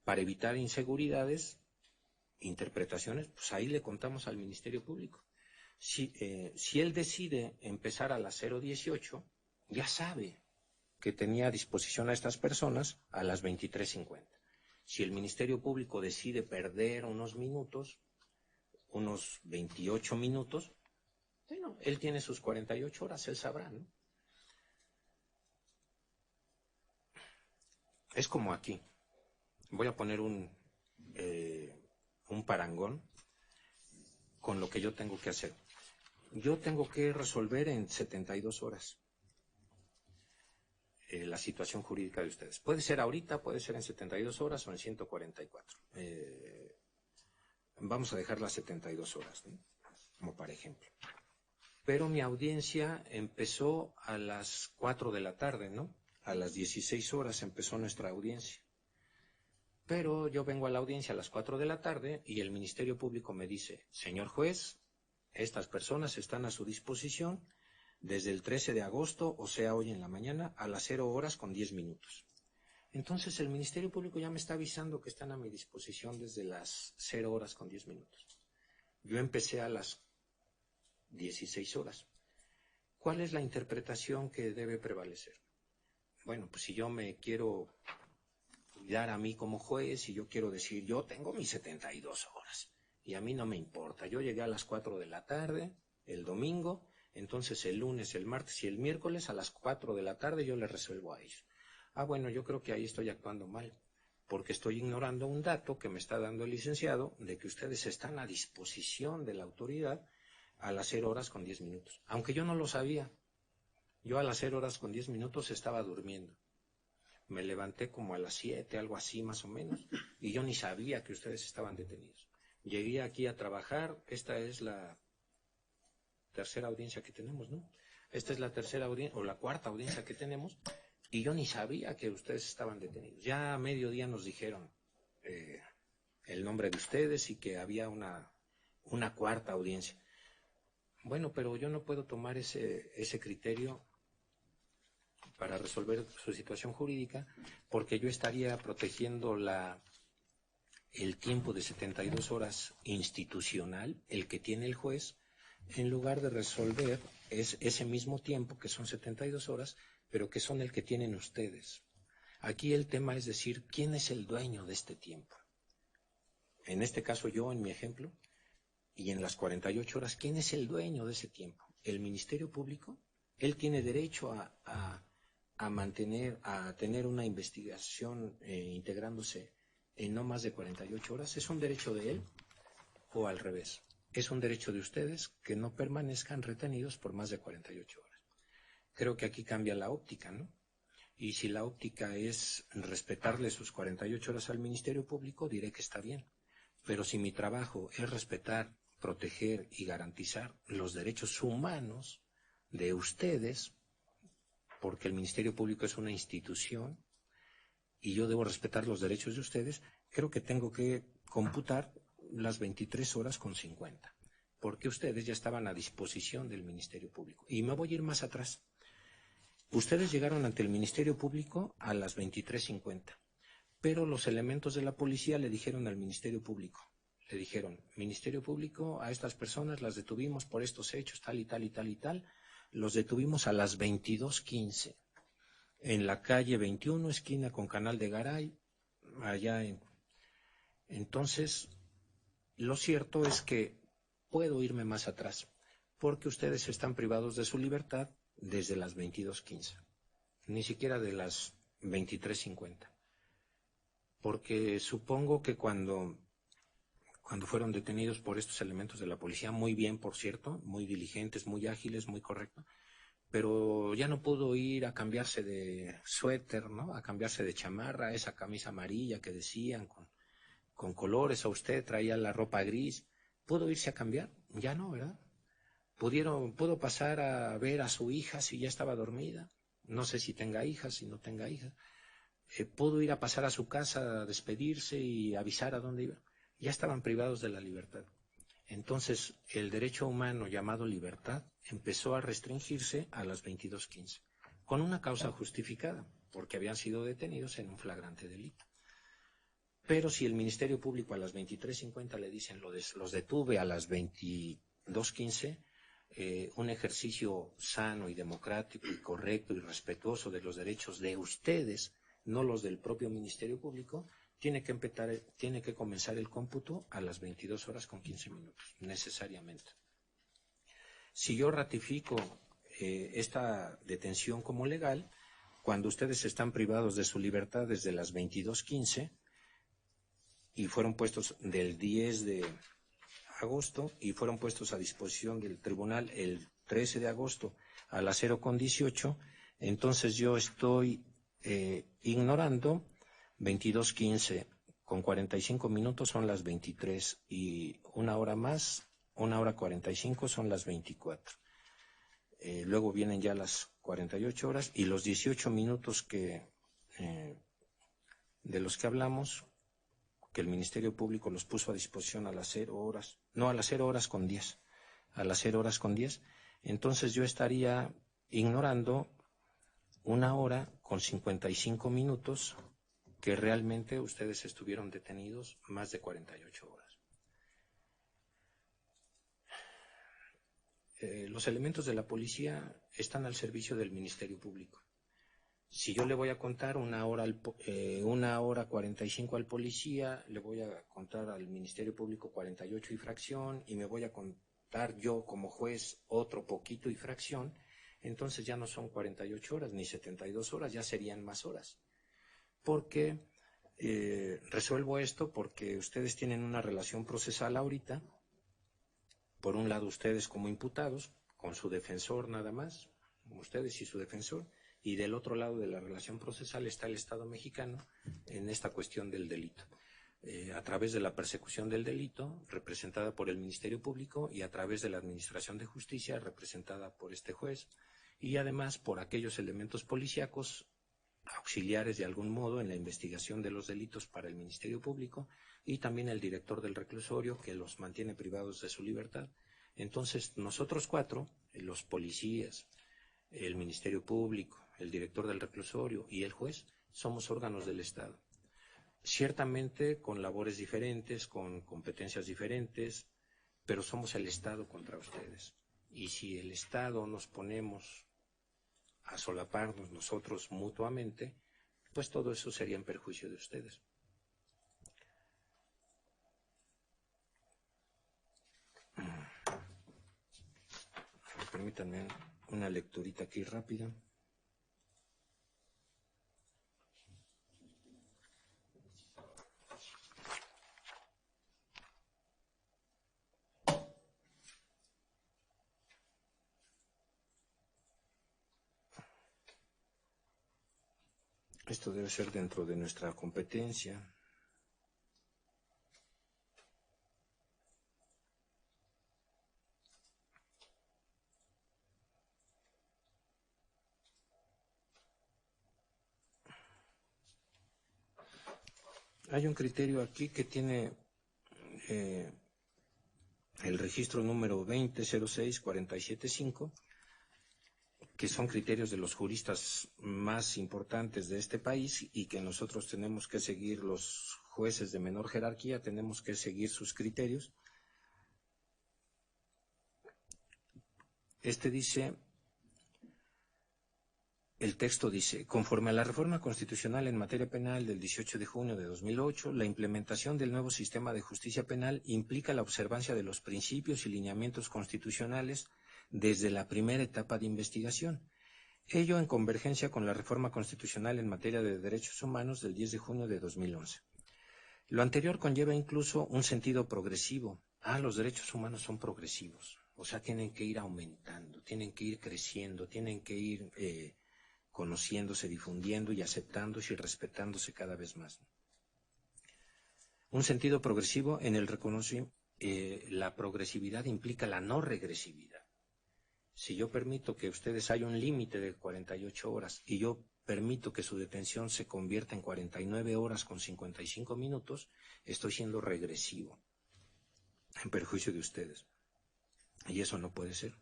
Para evitar inseguridades, interpretaciones, pues ahí le contamos al Ministerio Público. Si él decide empezar a las 0:18, ya sabe que tenía a disposición a estas personas a las 23:50. Si el Ministerio Público decide perder unos minutos, unos 28 minutos, bueno, él tiene sus 48 horas, él sabrá, ¿no? Es como aquí. Voy a poner un parangón con lo que yo tengo que hacer. Yo tengo que resolver en 72 horas la situación jurídica de ustedes. Puede ser ahorita, puede ser en 72 horas o en 144. Vamos a dejar las 72 horas, ¿no? Como para ejemplo. Pero mi audiencia empezó a las 4 de la tarde, ¿no? A las 16 horas empezó nuestra audiencia. Pero yo vengo a la audiencia a las 4 de la tarde y el Ministerio Público me dice, señor juez, estas personas están a su disposición desde el 13 de agosto, o sea, hoy en la mañana, a las 0 horas con 10 minutos. Entonces el Ministerio Público ya me está avisando que están a mi disposición desde las 0 horas con 10 minutos. Yo empecé a las 16 horas. ¿Cuál es la interpretación que debe prevalecer? Bueno, pues si yo me quiero dar a mí como juez y yo quiero decir, yo tengo mis 72 horas y a mí no me importa. Yo llegué a las 4 de la tarde el domingo, entonces el lunes, el martes y el miércoles a las 4 de la tarde yo les resuelvo a ellos. Bueno, yo creo que ahí estoy actuando mal, porque estoy ignorando un dato que me está dando el licenciado de que ustedes están a disposición de la autoridad a las 0 horas con 10 minutos. Aunque yo no lo sabía, yo a las 0 horas con 10 minutos estaba durmiendo. Me levanté como a las 7, algo así más o menos, y yo ni sabía que ustedes estaban detenidos. Llegué aquí a trabajar, esta es la tercera audiencia que tenemos, ¿no? Esta es la tercera audiencia, o la cuarta audiencia que tenemos, y yo ni sabía que ustedes estaban detenidos. Ya a mediodía nos dijeron el nombre de ustedes y que había una cuarta audiencia. Bueno, pero yo no puedo tomar ese criterio para resolver su situación jurídica, porque yo estaría protegiendo el tiempo de 72 horas institucional, el que tiene el juez, en lugar de resolver ese mismo tiempo, que son 72 horas, pero que son el que tienen ustedes. Aquí el tema es decir, ¿quién es el dueño de este tiempo? En este caso yo, en mi ejemplo, y en las 48 horas, ¿quién es el dueño de ese tiempo? ¿El Ministerio Público? Él tiene derecho a tener una investigación integrándose en no más de 48 horas. ¿Es un derecho de él o al revés? Es un derecho de ustedes que no permanezcan retenidos por más de 48 horas. Creo que aquí cambia la óptica, ¿no? Y si la óptica es respetarle sus 48 horas al Ministerio Público, diré que está bien. Pero si mi trabajo es respetar, proteger y garantizar los derechos humanos de ustedes, porque el Ministerio Público es una institución y yo debo respetar los derechos de ustedes, creo que tengo que computar las 23 horas con 50, porque ustedes ya estaban a disposición del Ministerio Público. Y me voy a ir más atrás. Ustedes llegaron ante el Ministerio Público a las 23:50, pero los elementos de la policía le dijeron al Ministerio Público, le dijeron, Ministerio Público, a estas personas las detuvimos por estos hechos, tal y tal y tal y tal, los detuvimos a las 22:15, en la calle 21, esquina con Canal de Garay, allá en... Entonces, lo cierto es que puedo irme más atrás, porque ustedes están privados de su libertad desde las 22:15, ni siquiera de las 23:50, porque supongo que cuando fueron detenidos por estos elementos de la policía, muy bien, por cierto, muy diligentes, muy ágiles, muy correctos, pero ya no pudo ir a cambiarse de suéter, ¿no? A cambiarse de chamarra, esa camisa amarilla que decían con colores, a usted traía la ropa gris. ¿Pudo irse a cambiar? Ya no, ¿verdad? ¿Pudo pasar a ver a su hija si ya estaba dormida? No sé si tenga hijas, si no tenga hijas. ¿Pudo ir a pasar a su casa a despedirse y avisar a dónde iba? Ya estaban privados de la libertad. Entonces, el derecho humano llamado libertad empezó a restringirse a las 22:15, con una causa justificada, porque habían sido detenidos en un flagrante delito. Pero si el Ministerio Público a las 23:50 le dicen los detuve a las 22:15, un ejercicio sano y democrático y correcto y respetuoso de los derechos de ustedes, no los del propio Ministerio Público, tiene que comenzar el cómputo a las 22 horas con 15 minutos, necesariamente. Si yo ratifico esta detención como legal, cuando ustedes están privados de su libertad desde las 22:15 y fueron puestos del 10 de agosto y fueron puestos a disposición del tribunal el 13 de agosto a las 0:18, entonces yo estoy ignorando 22:15 con 45 minutos son las 23 y una hora más, 1:45 son las 24. Luego vienen ya las 48 horas y los 18 minutos de los que hablamos, que el Ministerio Público los puso a disposición a las 0 horas, no a las 0 horas con 10, a las 0 horas con 10, entonces yo estaría ignorando 1 hora con 55 minutos que realmente ustedes estuvieron detenidos más de 48 horas. Los elementos de la policía están al servicio del Ministerio Público. Si yo le voy a contar 1 hora 45 al policía, le voy a contar al Ministerio Público 48 y fracción, y me voy a contar yo como juez otro poquito y fracción, entonces ya no son 48 horas ni 72 horas, ya serían más horas. Porque resuelvo esto porque ustedes tienen una relación procesal ahorita, por un lado ustedes como imputados, con su defensor nada más, ustedes y su defensor, y del otro lado de la relación procesal está el Estado mexicano en esta cuestión del delito, a través de la persecución del delito, representada por el Ministerio Público, y a través de la Administración de Justicia, representada por este juez, y además por aquellos elementos policíacos auxiliares de algún modo en la investigación de los delitos para el Ministerio Público, y también el director del reclusorio, que los mantiene privados de su libertad. Entonces, nosotros 4, los policías, el Ministerio Público, el director del reclusorio y el juez, somos órganos del Estado. Ciertamente con labores diferentes, con competencias diferentes, pero somos el Estado contra ustedes. Y si el Estado nos ponemos a solaparnos nosotros mutuamente, pues todo eso sería en perjuicio de ustedes. Permítanme una lecturita aquí rápida. Esto debe ser dentro de nuestra competencia. Hay un criterio aquí que tiene el registro número 2006-475, que son criterios de los juristas más importantes de este país y que nosotros tenemos que seguir, los jueces de menor jerarquía, tenemos que seguir sus criterios. El texto dice, conforme a la reforma constitucional en materia penal del 18 de junio de 2008, la implementación del nuevo sistema de justicia penal implica la observancia de los principios y lineamientos constitucionales desde la primera etapa de investigación. Ello en convergencia con la reforma constitucional en materia de derechos humanos del 10 de junio de 2011. Lo anterior conlleva incluso un sentido progresivo. Los derechos humanos son progresivos, o sea, tienen que ir aumentando, tienen que ir creciendo, tienen que ir conociéndose, difundiendo y aceptándose y respetándose cada vez más. Un sentido progresivo en el reconocimiento, la progresividad implica la no regresividad. Si yo permito que ustedes haya un límite de 48 horas y yo permito que su detención se convierta en 49 horas con 55 minutos, estoy siendo regresivo, en perjuicio de ustedes. Y eso no puede ser.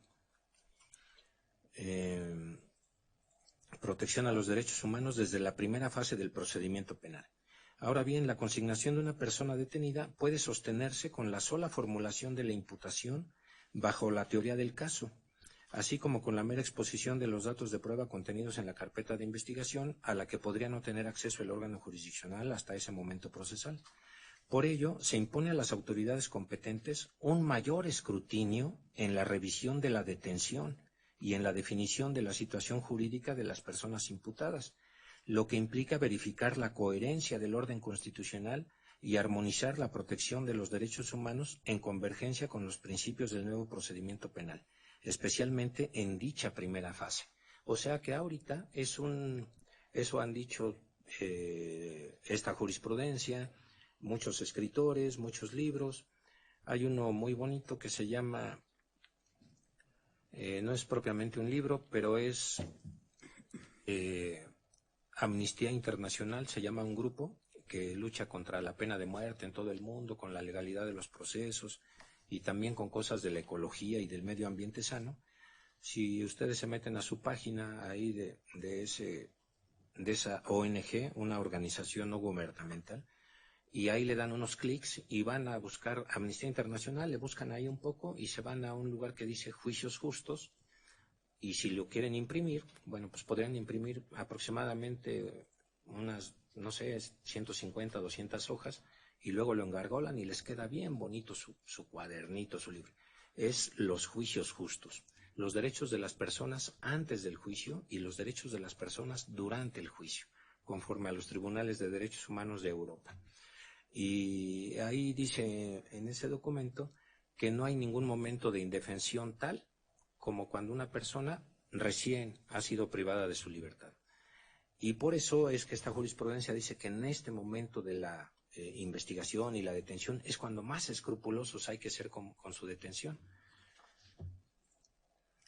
Protección a los derechos humanos desde la primera fase del procedimiento penal. Ahora bien, la consignación de una persona detenida puede sostenerse con la sola formulación de la imputación bajo la teoría del caso, así como con la mera exposición de los datos de prueba contenidos en la carpeta de investigación a la que podría no tener acceso el órgano jurisdiccional hasta ese momento procesal. Por ello, se impone a las autoridades competentes un mayor escrutinio en la revisión de la detención y en la definición de la situación jurídica de las personas imputadas, lo que implica verificar la coherencia del orden constitucional y armonizar la protección de los derechos humanos en convergencia con los principios del nuevo procedimiento penal, especialmente en dicha primera fase. O sea que ahorita eso han dicho esta jurisprudencia, muchos escritores, muchos libros. Hay uno muy bonito que se llama, no es propiamente un libro, pero es Amnistía Internacional, se llama un grupo que lucha contra la pena de muerte en todo el mundo, con la legalidad de los procesos y también con cosas de la ecología y del medio ambiente sano. Si ustedes se meten a su página ahí de esa ONG, una organización no gubernamental, y ahí le dan unos clics y van a buscar Amnistía Internacional, le buscan ahí un poco y se van a un lugar que dice juicios justos, Y si lo quieren imprimir, bueno, pues podrían imprimir aproximadamente unas, no sé, 150, 200 hojas, y luego lo engargolan y les queda bien bonito su cuadernito, su libro. Es los juicios justos, los derechos de las personas antes del juicio y los derechos de las personas durante el juicio, conforme a los tribunales de derechos humanos de Europa. Y ahí dice en ese documento que no hay ningún momento de indefensión tal como cuando una persona recién ha sido privada de su libertad. Y por eso es que esta jurisprudencia dice que en este momento de la investigación y la detención es cuando más escrupulosos hay que ser con su detención.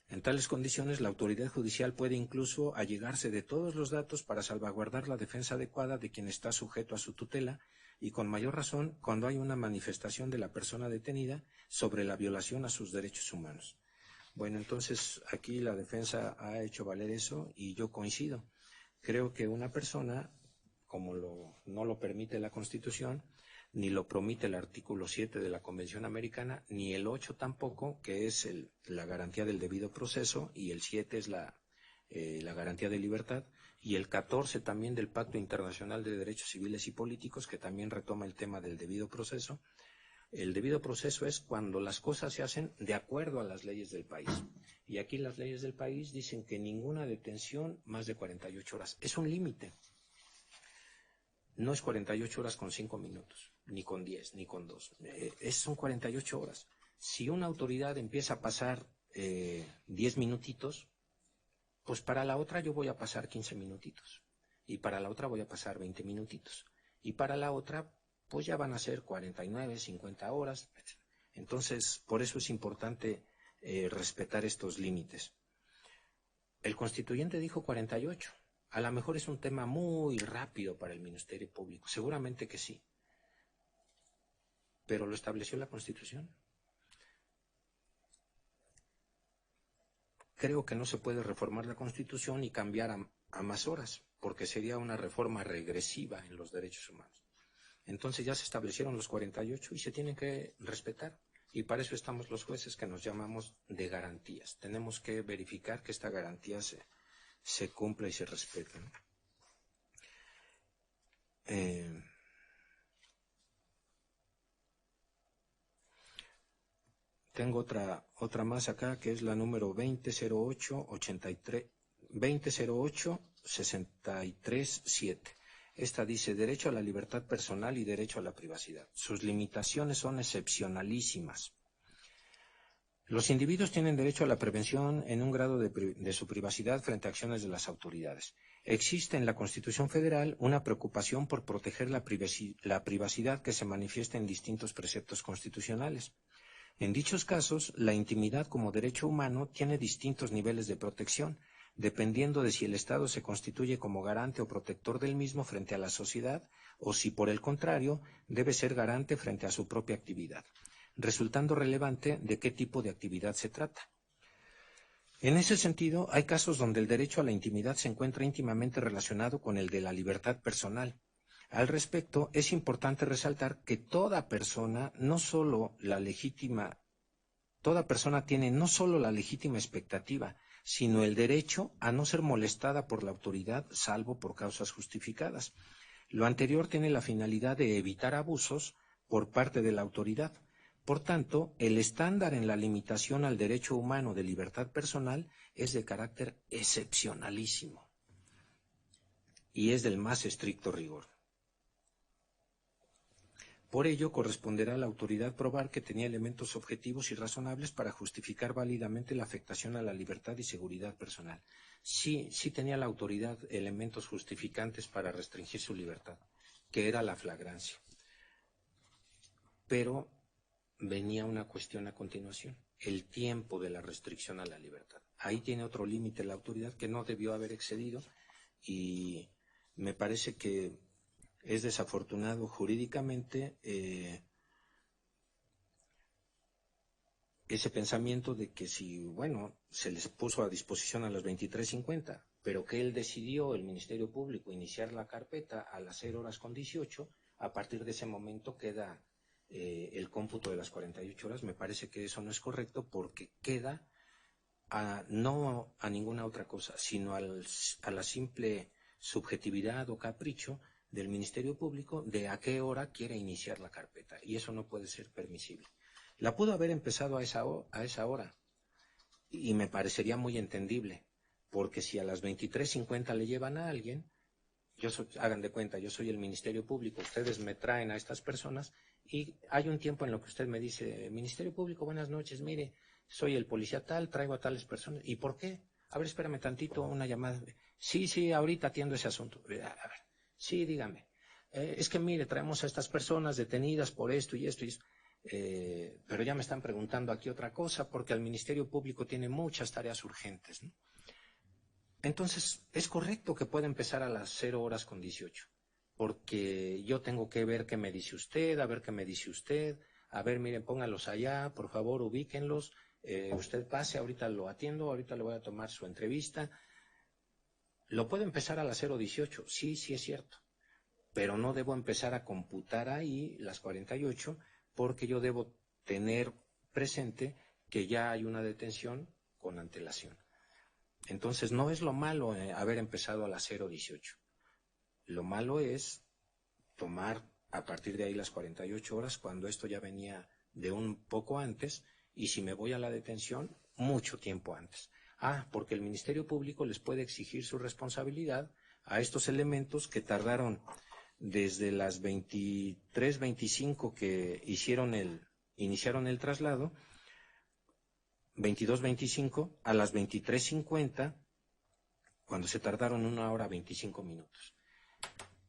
En tales condiciones, la autoridad judicial puede incluso allegarse de todos los datos para salvaguardar la defensa adecuada de quien está sujeto a su tutela, y con mayor razón cuando hay una manifestación de la persona detenida sobre la violación a sus derechos humanos. Bueno, entonces aquí la defensa ha hecho valer eso y yo coincido. Creo que una persona, como no lo permite la Constitución, ni lo promete el artículo 7 de la Convención Americana, ni el 8 tampoco, que es la garantía del debido proceso, y el 7 es la garantía de libertad, y el 14 también del Pacto Internacional de Derechos Civiles y Políticos, que también retoma el tema del debido proceso. El debido proceso es cuando las cosas se hacen de acuerdo a las leyes del país. Y aquí las leyes del país dicen que ninguna detención más de 48 horas. Es un límite. No es 48 horas con 5 minutos, ni con 10, ni con 2. Son 48 horas. Si una autoridad empieza a pasar 10 minutitos, pues para la otra yo voy a pasar 15 minutitos. Y para la otra voy a pasar 20 minutitos. Y para la otra, pues ya van a ser 49, 50 horas. Entonces, por eso es importante respetar estos límites. El constituyente dijo 48. A lo mejor es un tema muy rápido para el Ministerio Público, seguramente que sí, pero lo estableció la Constitución. Creo que no se puede reformar la Constitución y cambiar a más horas, porque sería una reforma regresiva en los derechos humanos. Entonces ya se establecieron los 48 y se tienen que respetar. Y para eso estamos los jueces, que nos llamamos de garantías. Tenemos que verificar que esta garantía se cumpla y se respete. Tengo otra más acá, que es la número 2008-637. Esta dice: derecho a la libertad personal y derecho a la privacidad. Sus limitaciones son excepcionalísimas. Los individuos tienen derecho a la prevención en un grado de su privacidad frente a acciones de las autoridades. Existe en la Constitución Federal una preocupación por proteger la privacidad que se manifiesta en distintos preceptos constitucionales. En dichos casos, la intimidad como derecho humano tiene distintos niveles de protección, dependiendo de si el Estado se constituye como garante o protector del mismo frente a la sociedad, o si, por el contrario, debe ser garante frente a su propia actividad, resultando relevante de qué tipo de actividad se trata. En ese sentido, hay casos donde el derecho a la intimidad se encuentra íntimamente relacionado con el de la libertad personal. Al respecto, es importante resaltar que toda persona tiene no solo la legítima expectativa, sino el derecho a no ser molestada por la autoridad, salvo por causas justificadas. Lo anterior tiene la finalidad de evitar abusos por parte de la autoridad. Por tanto, el estándar en la limitación al derecho humano de libertad personal es de carácter excepcionalísimo y es del más estricto rigor. Por ello, corresponderá a la autoridad probar que tenía elementos objetivos y razonables para justificar válidamente la afectación a la libertad y seguridad personal. Sí tenía la autoridad elementos justificantes para restringir su libertad, que era la flagrancia. Pero venía una cuestión a continuación: el tiempo de la restricción a la libertad. Ahí tiene otro límite la autoridad que no debió haber excedido, y me parece que es desafortunado jurídicamente ese pensamiento de que se les puso a disposición a las 23:50, pero que él decidió, el Ministerio Público, iniciar la carpeta a las 0:18, a partir de ese momento queda el cómputo de las 48 horas. Me parece que eso no es correcto, porque queda no a ninguna otra cosa, sino a la simple subjetividad o capricho del Ministerio Público de a qué hora quiere iniciar la carpeta, y eso no puede ser permisible. La pudo haber empezado a esa hora, y me parecería muy entendible, porque si a las 23:50 le llevan a alguien, hagan de cuenta, yo soy el Ministerio Público, ustedes me traen a estas personas, y hay un tiempo en lo que usted me dice, Ministerio Público, buenas noches, mire, soy el policía tal, traigo a tales personas, ¿y por qué? A ver, espérame tantito, una llamada. Sí, ahorita atiendo ese asunto. A ver, sí, dígame. Es que mire, traemos a estas personas detenidas por esto y esto y eso. Pero ya me están preguntando aquí otra cosa, porque el Ministerio Público tiene muchas tareas urgentes, ¿no? Entonces, es correcto que pueda empezar a las 0:18, porque yo tengo que ver qué me dice usted, a ver qué me dice usted, a ver, miren, pónganlos allá, por favor, ubíquenlos, usted pase, ahorita lo atiendo, ahorita le voy a tomar su entrevista. Lo puedo empezar a las 0:18, sí es cierto, pero no debo empezar a computar ahí las 48, porque yo debo tener presente que ya hay una detención con antelación. Entonces, no es lo malo haber empezado a las 0:18. Lo malo es tomar a partir de ahí las 48 horas, cuando esto ya venía de un poco antes, y si me voy a la detención, mucho tiempo antes. Porque el Ministerio Público les puede exigir su responsabilidad a estos elementos que tardaron desde las 23:25 que iniciaron el traslado, 22:25 a las 23:50, cuando se tardaron 1 hora 25 minutos.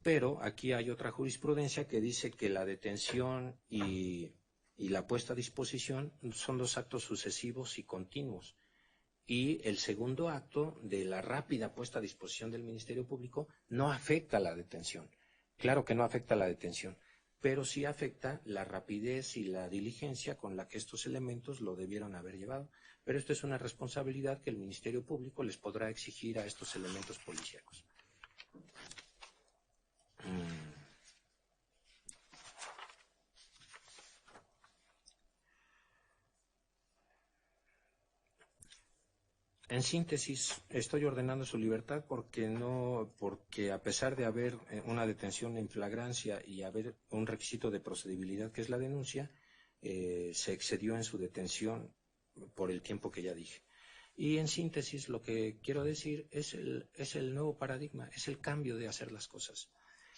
Pero aquí hay otra jurisprudencia que dice que la detención y la puesta a disposición son 2 actos sucesivos y continuos. Y el segundo acto de la rápida puesta a disposición del Ministerio Público no afecta a la detención. Claro que no afecta a la detención, pero sí afecta la rapidez y la diligencia con la que estos elementos lo debieron haber llevado. Pero esto es una responsabilidad que el Ministerio Público les podrá exigir a estos elementos policíacos. En síntesis, estoy ordenando su libertad porque a pesar de haber una detención en flagrancia y haber un requisito de procedibilidad que es la denuncia, se excedió en su detención por el tiempo que ya dije. Y en síntesis, lo que quiero decir es el nuevo paradigma, es el cambio de hacer las cosas.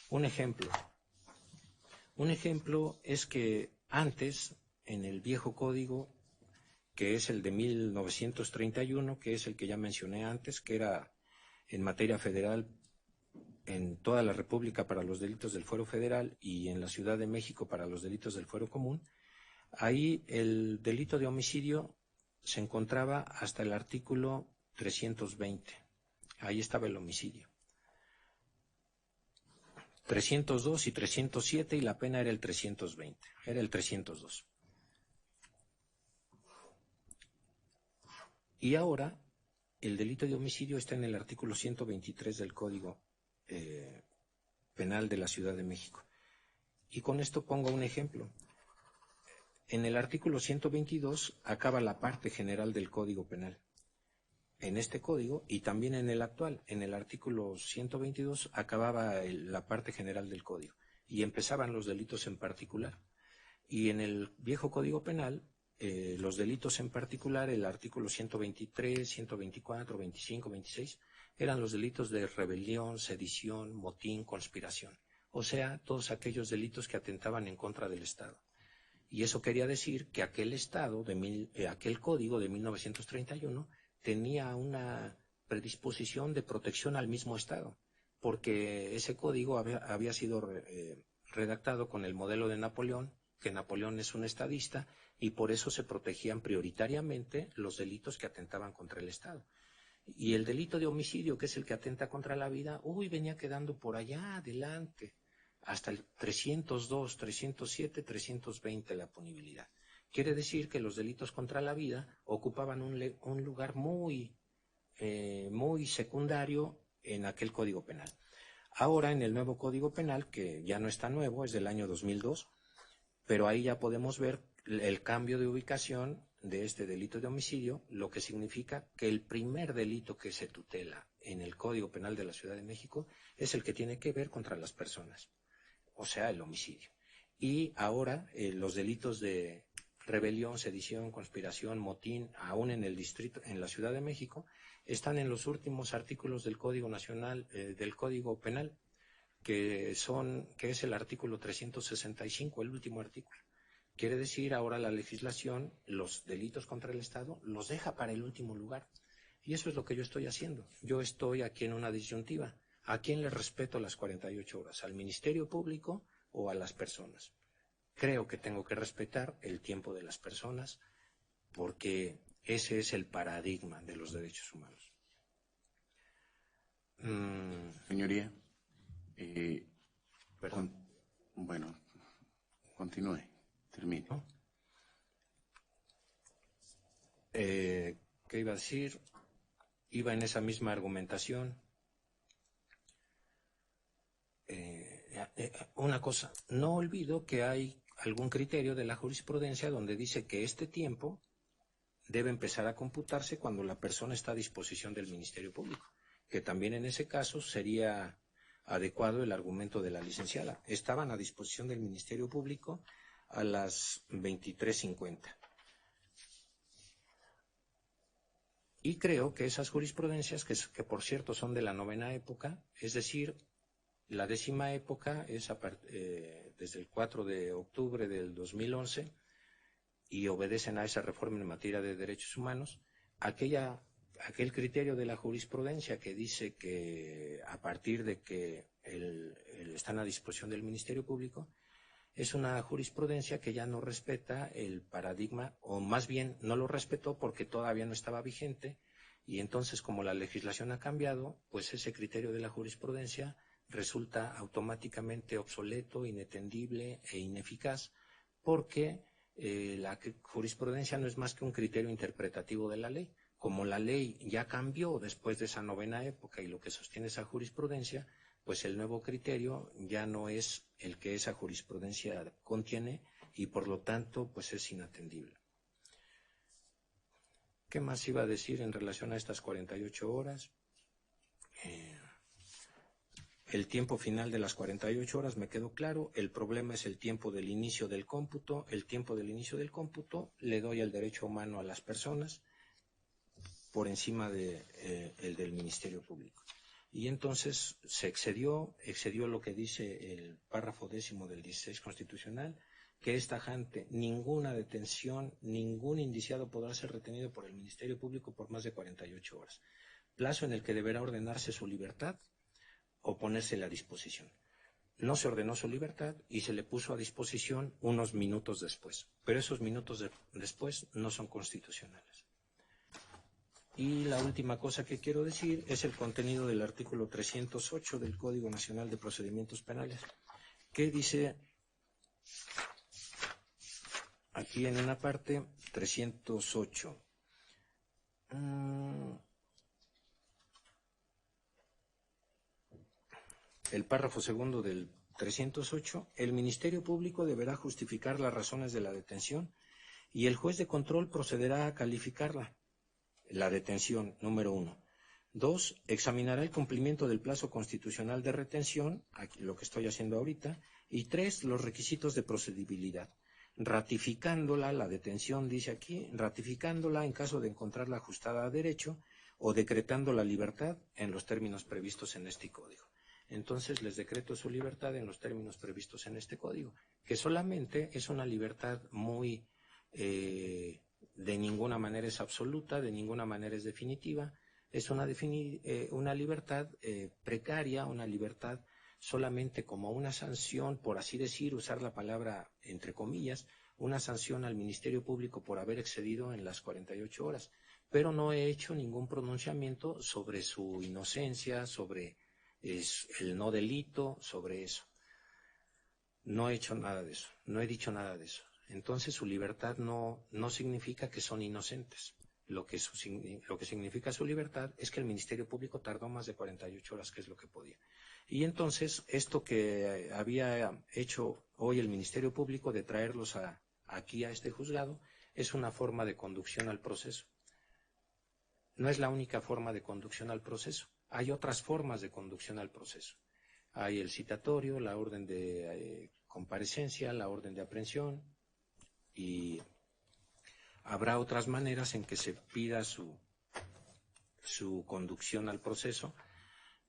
Un ejemplo es que antes, en el viejo código, que es el de 1931, que es el que ya mencioné antes, que era en materia federal en toda la República para los delitos del fuero federal y en la Ciudad de México para los delitos del fuero común, ahí el delito de homicidio se encontraba hasta el artículo 320. Ahí estaba el homicidio. 302 y 307, y la pena era el 320, era el 302. Y ahora el delito de homicidio está en el artículo 123 del Código Penal de la Ciudad de México. Y con esto pongo un ejemplo. En el artículo 122 acaba la parte general del Código Penal. En este código, y también en el actual, en el artículo 122 acababa la parte general del código y empezaban los delitos en particular. Y en el viejo Código Penal, los delitos en particular, el artículo 123, 124, 25, 26, eran los delitos de rebelión, sedición, motín, conspiración. O sea, todos aquellos delitos que atentaban en contra del Estado. Y eso quería decir que aquel aquel código de 1931 tenía una predisposición de protección al mismo Estado, porque ese código había sido redactado con el modelo de Napoleón, que Napoleón es un estadista, y por eso se protegían prioritariamente los delitos que atentaban contra el Estado. Y el delito de homicidio, que es el que atenta contra la vida, venía quedando por allá adelante, hasta el 302, 307, 320 la punibilidad. Quiere decir que los delitos contra la vida ocupaban un lugar muy secundario en aquel Código Penal. Ahora, en el nuevo Código Penal, que ya no está nuevo, es del año 2002, pero ahí ya podemos ver el cambio de ubicación de este delito de homicidio, lo que significa que el primer delito que se tutela en el Código Penal de la Ciudad de México es el que tiene que ver contra las personas, o sea, el homicidio. Y ahora los delitos de rebelión, sedición, conspiración, motín, aún en el distrito, en la Ciudad de México, están en los últimos artículos del Código Nacional, del Código Penal, que es el artículo 365, el último artículo. Quiere decir, ahora la legislación, los delitos contra el Estado, los deja para el último lugar. Y eso es lo que yo estoy haciendo. Yo estoy aquí en una disyuntiva. ¿A quién le respeto las 48 horas? ¿Al Ministerio Público o a las personas? Creo que tengo que respetar el tiempo de las personas porque ese es el paradigma de los derechos humanos. Señoría, bueno, continúe, termine. ¿No? ¿Qué iba a decir? Iba en esa misma argumentación. Una cosa, no olvido que hay algún criterio de la jurisprudencia donde dice que este tiempo debe empezar a computarse cuando la persona está a disposición del Ministerio Público, que también en ese caso sería adecuado el argumento de la licenciada. Estaban a disposición del Ministerio Público a las 23:50. Y creo que esas jurisprudencias, que por cierto son de la 9ª época, es decir, la 10ª época es desde el 4 de octubre del 2011 y obedecen a esa reforma en materia de derechos humanos, aquel criterio de la jurisprudencia que dice que a partir de que están a disposición del Ministerio Público, es una jurisprudencia que ya no respeta el paradigma, o más bien no lo respetó porque todavía no estaba vigente, y entonces como la legislación ha cambiado, pues ese criterio de la jurisprudencia resulta automáticamente obsoleto, inetendible e ineficaz, porque la jurisprudencia no es más que un criterio interpretativo de la ley. Como la ley ya cambió después de esa 9ª época y lo que sostiene esa jurisprudencia, pues el nuevo criterio ya no es el que esa jurisprudencia contiene y por lo tanto pues es inatendible. ¿Qué más iba a decir en relación a estas 48 horas? El tiempo final de las 48 horas me quedó claro. El problema es el tiempo del inicio del cómputo. El tiempo del inicio del cómputo le doy el derecho humano a las personas por encima el del Ministerio Público. Y entonces se excedió lo que dice el párrafo 10º del 16 constitucional, que es tajante: ninguna detención, ningún indiciado podrá ser retenido por el Ministerio Público por más de 48 horas, plazo en el que deberá ordenarse su libertad o ponérsela a disposición. No se ordenó su libertad y se le puso a disposición unos minutos después, pero esos minutos después no son constitucionales. Y la última cosa que quiero decir es el contenido del artículo 308 del Código Nacional de Procedimientos Penales, que dice aquí en una parte 308. El párrafo segundo del 308, el Ministerio Público deberá justificar las razones de la detención y el juez de control procederá a calificarla. La detención, número 1. 2, examinará el cumplimiento del plazo constitucional de retención, aquí lo que estoy haciendo ahorita, y 3, los requisitos de procedibilidad. Ratificándola, la detención dice aquí, ratificándola en caso de encontrarla ajustada a derecho o decretando la libertad en los términos previstos en este código. Entonces les decreto su libertad en los términos previstos en este código, que solamente es una libertad muy, de ninguna manera es absoluta, de ninguna manera es definitiva, es una libertad precaria, una libertad solamente como una sanción, por así decir, usar la palabra entre comillas, una sanción al Ministerio Público por haber excedido en las 48 horas, pero no he hecho ningún pronunciamiento sobre su inocencia, sobre el no delito, sobre eso. No he hecho nada de eso, no he dicho nada de eso. Entonces su libertad no significa que son inocentes. Lo que significa su libertad es que el Ministerio Público tardó más de 48 horas, que es lo que podía. Y entonces esto que había hecho hoy el Ministerio Público de traerlos aquí a este juzgado es una forma de conducción al proceso. No es la única forma de conducción al proceso. Hay otras formas de conducción al proceso. Hay el citatorio, la orden de comparecencia, la orden de aprehensión, y habrá otras maneras en que se pida su conducción al proceso,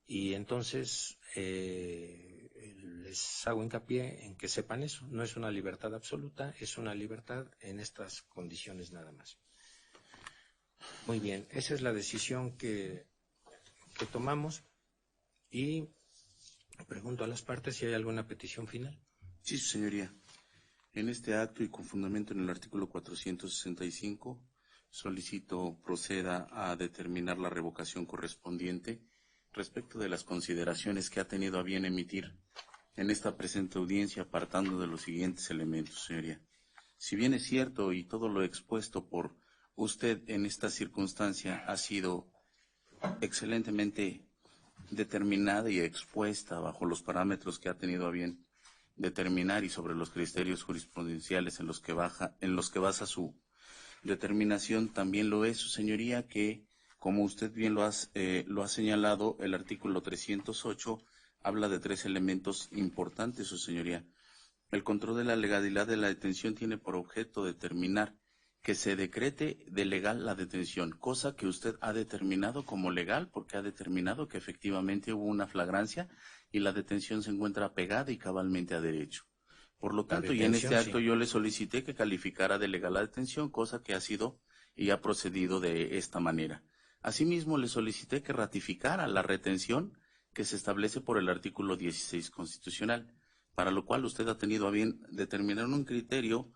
y entonces les hago hincapié en que sepan eso. No es una libertad absoluta, es una libertad en estas condiciones nada más. Muy bien, esa es la decisión que tomamos, y pregunto a las partes si hay alguna petición final. Sí, su señoría. En este acto y con fundamento en el artículo 465, solicito proceda a determinar la revocación correspondiente respecto de las consideraciones que ha tenido a bien emitir en esta presente audiencia, apartando de los siguientes elementos, señoría. Si bien es cierto y todo lo expuesto por usted en esta circunstancia ha sido excelentemente determinada y expuesta bajo los parámetros que ha tenido a bien determinar y sobre los criterios jurisprudenciales en los que basa su determinación, también lo es, su señoría, que, como usted bien lo ha señalado, el artículo 308 habla de 3 elementos importantes, su señoría. El control de la legalidad de la detención tiene por objeto determinar que se decrete de legal la detención, cosa que usted ha determinado como legal, porque ha determinado que efectivamente hubo una flagrancia y la detención se encuentra pegada y cabalmente a derecho. Por lo tanto, y en este acto yo le solicité que calificara de legal la detención, cosa que ha sido y ha procedido de esta manera. Asimismo, le solicité que ratificara la retención que se establece por el artículo 16 constitucional, para lo cual usted ha tenido a bien determinar un criterio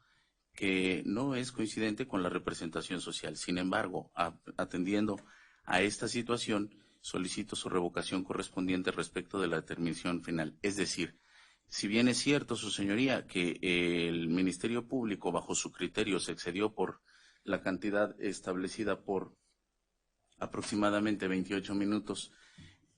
que no es coincidente con la representación social. Sin embargo, atendiendo a esta situación, solicito su revocación correspondiente respecto de la determinación final. Es decir, si bien es cierto, su señoría, que el Ministerio Público, bajo su criterio, se excedió por la cantidad establecida por aproximadamente 28 minutos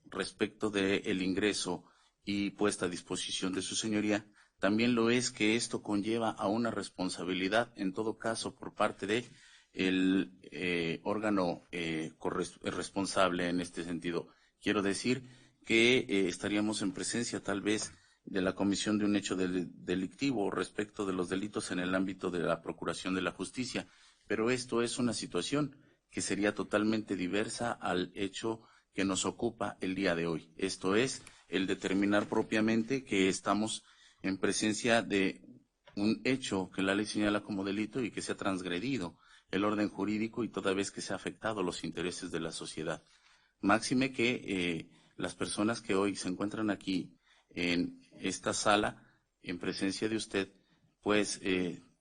respecto del ingreso y puesta a disposición de su señoría, también lo es que esto conlleva a una responsabilidad, en todo caso, por parte de el órgano responsable en este sentido. Quiero decir que estaríamos en presencia, tal vez, de la comisión de un hecho delictivo respecto de los delitos en el ámbito de la procuración de la justicia, pero esto es una situación que sería totalmente diversa al hecho que nos ocupa el día de hoy. Esto es el determinar propiamente que estamos en presencia de un hecho que la ley señala como delito y que se ha transgredido el orden jurídico y toda vez que se ha afectado los intereses de la sociedad. Máxime que las personas que hoy se encuentran aquí en esta sala, en presencia de usted, pues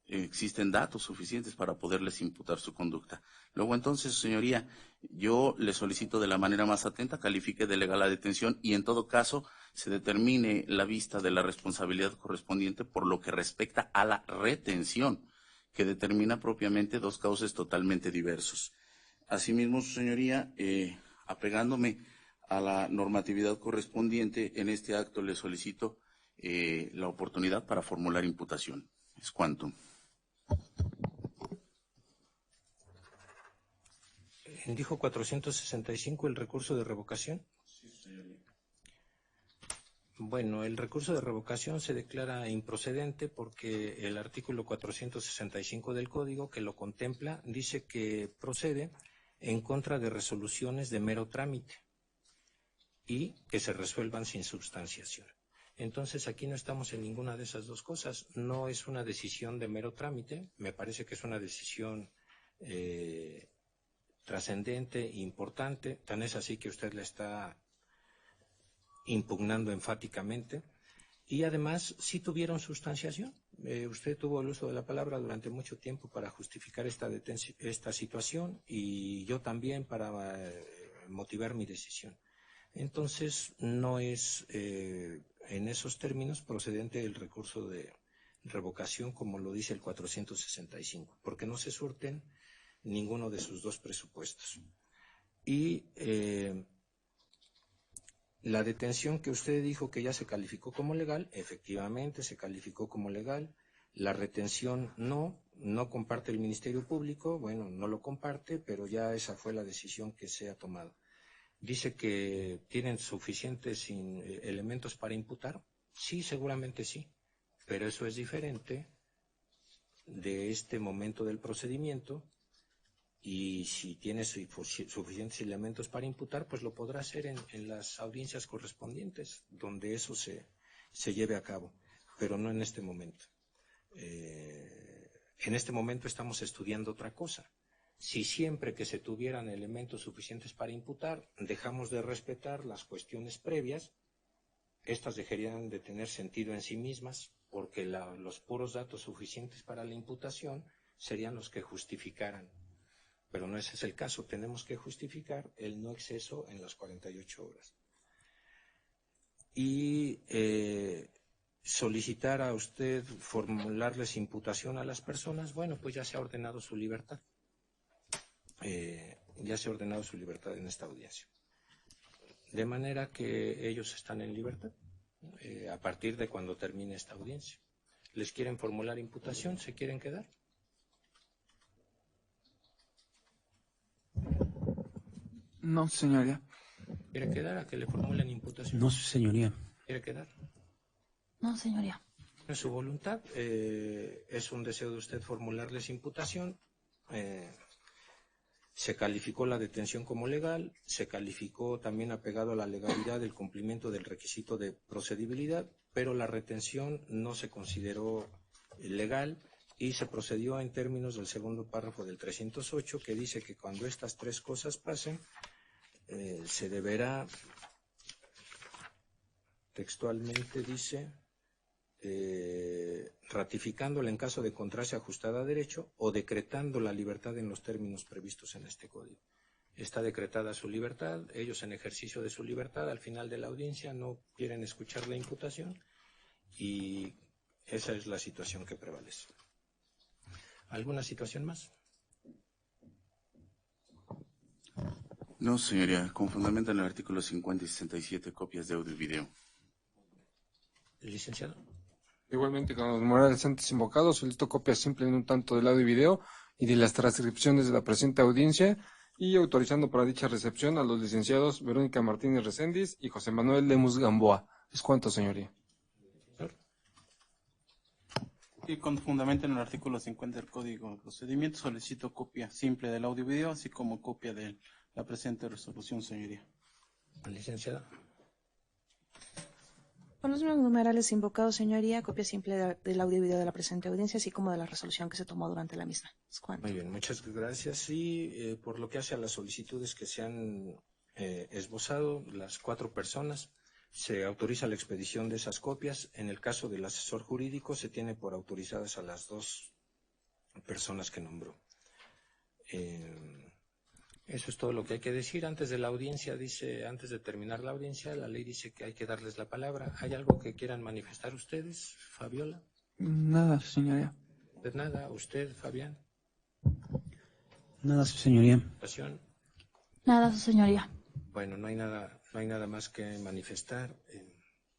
existen datos suficientes para poderles imputar su conducta. Luego, entonces, señoría, yo le solicito de la manera más atenta, califique de legal la detención y, en todo caso, se determine la vista de la responsabilidad correspondiente por lo que respecta a la retención, que determina propiamente 2 cauces totalmente diversos. Asimismo, su señoría, apegándome a la normatividad correspondiente, en este acto le solicito la oportunidad para formular imputación. Es cuanto. ¿Dijo 465 el recurso de revocación? Sí, señoría. Bueno, el recurso de revocación se declara improcedente porque el artículo 465 del Código, que lo contempla, dice que procede en contra de resoluciones de mero trámite y que se resuelvan sin substanciación. Entonces, aquí no estamos en ninguna de esas dos cosas. No es una decisión de mero trámite, me parece que es una decisión trascendente e importante, tan es así que usted la está impugnando enfáticamente, y además sí tuvieron sustanciación. Usted tuvo el uso de la palabra durante mucho tiempo para justificar esta situación y yo también para motivar mi decisión. Entonces, no es en esos términos procedente el recurso de revocación como lo dice el 465, porque no se surten ninguno de sus 2 presupuestos. Y la detención que usted dijo que ya se calificó como legal, efectivamente se calificó como legal. La retención no, no comparte el Ministerio Público, bueno, no lo comparte, pero ya esa fue la decisión que se ha tomado. Dice que tienen suficientes elementos para imputar. Sí, seguramente sí, pero eso es diferente de este momento del procedimiento, y si tiene suficientes elementos para imputar, pues lo podrá hacer en las audiencias correspondientes, donde eso se lleve a cabo, pero no en este momento. En este momento estamos estudiando otra cosa. Si siempre que se tuvieran elementos suficientes para imputar, dejamos de respetar las cuestiones previas, estas dejarían de tener sentido en sí mismas, porque los puros datos suficientes para la imputación serían los que justificaran. Pero no ese es el caso, tenemos que justificar el no exceso en las 48 horas. Y solicitar a usted formularles imputación a las personas, bueno, pues ya se ha ordenado su libertad. Ya se ha ordenado su libertad en esta audiencia. De manera que ellos están en libertad a partir de cuando termine esta audiencia. ¿Les quieren formular imputación? ¿Se quieren quedar? No, señoría. ¿Quiere quedar a que le formulen imputación? No, señoría. ¿Quiere quedar? No, señoría. Es su voluntad. Es un deseo de usted formularles imputación. Se calificó la detención como legal, se calificó también apegado a la legalidad el cumplimiento del requisito de procedibilidad, pero la retención no se consideró legal y se procedió en términos del segundo párrafo del 308, que dice que cuando estas tres cosas pasen, se deberá, textualmente dice, ratificándola en caso de encontrarse ajustada a derecho o decretando la libertad en los términos previstos en este código. Está decretada su libertad, ellos en ejercicio de su libertad al final de la audiencia no quieren escuchar la imputación y esa es la situación que prevalece. ¿Alguna situación más? No, señoría. Con fundamento en el artículo 50 y 67, copias de audio y video. Licenciado. Igualmente, con los Morales antes invocados, solicito copia simple en un tanto del audio y video y de las transcripciones de la presente audiencia y autorizando para dicha recepción a los licenciados Verónica Martínez Recendis y José Manuel Lemus Gamboa. ¿Es cuánto, señoría? Y con fundamento en el artículo 50 del Código de Procedimientos, solicito copia simple del audio y video, así como copia de la presente resolución, señoría. Licenciada. Con los mismos numerales invocados, señoría, copia simple del audio y video de la presente audiencia, así como de la resolución que se tomó durante la misma. ¿Es cuánto? Muy bien, muchas gracias. Y por lo que hace a las solicitudes que se han esbozado, las 4 personas, se autoriza la expedición de esas copias. En el caso del asesor jurídico, se tiene por autorizadas a las 2 personas que nombró. Eso es todo lo que hay que decir. Antes de la audiencia, antes de terminar la audiencia, la ley dice que hay que darles la palabra. ¿Hay algo que quieran manifestar ustedes, Fabiola? Nada, señoría. Pues nada, usted, Fabián. Nada, su señoría. ¿Pasión? Nada, su señoría. Bueno, no hay nada más que manifestar.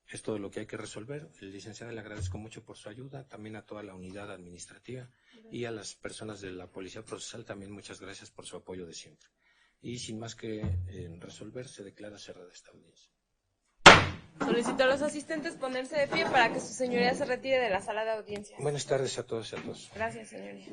Es todo lo que hay que resolver. El licenciado le agradezco mucho por su ayuda, también a toda la unidad administrativa y a las personas de la Policía Procesal también muchas gracias por su apoyo de siempre. Y sin más que resolver, se declara cerrada esta audiencia. Solicito a los asistentes ponerse de pie para que su señoría se retire de la sala de audiencias. Buenas tardes a todos y a todos. Gracias, señoría.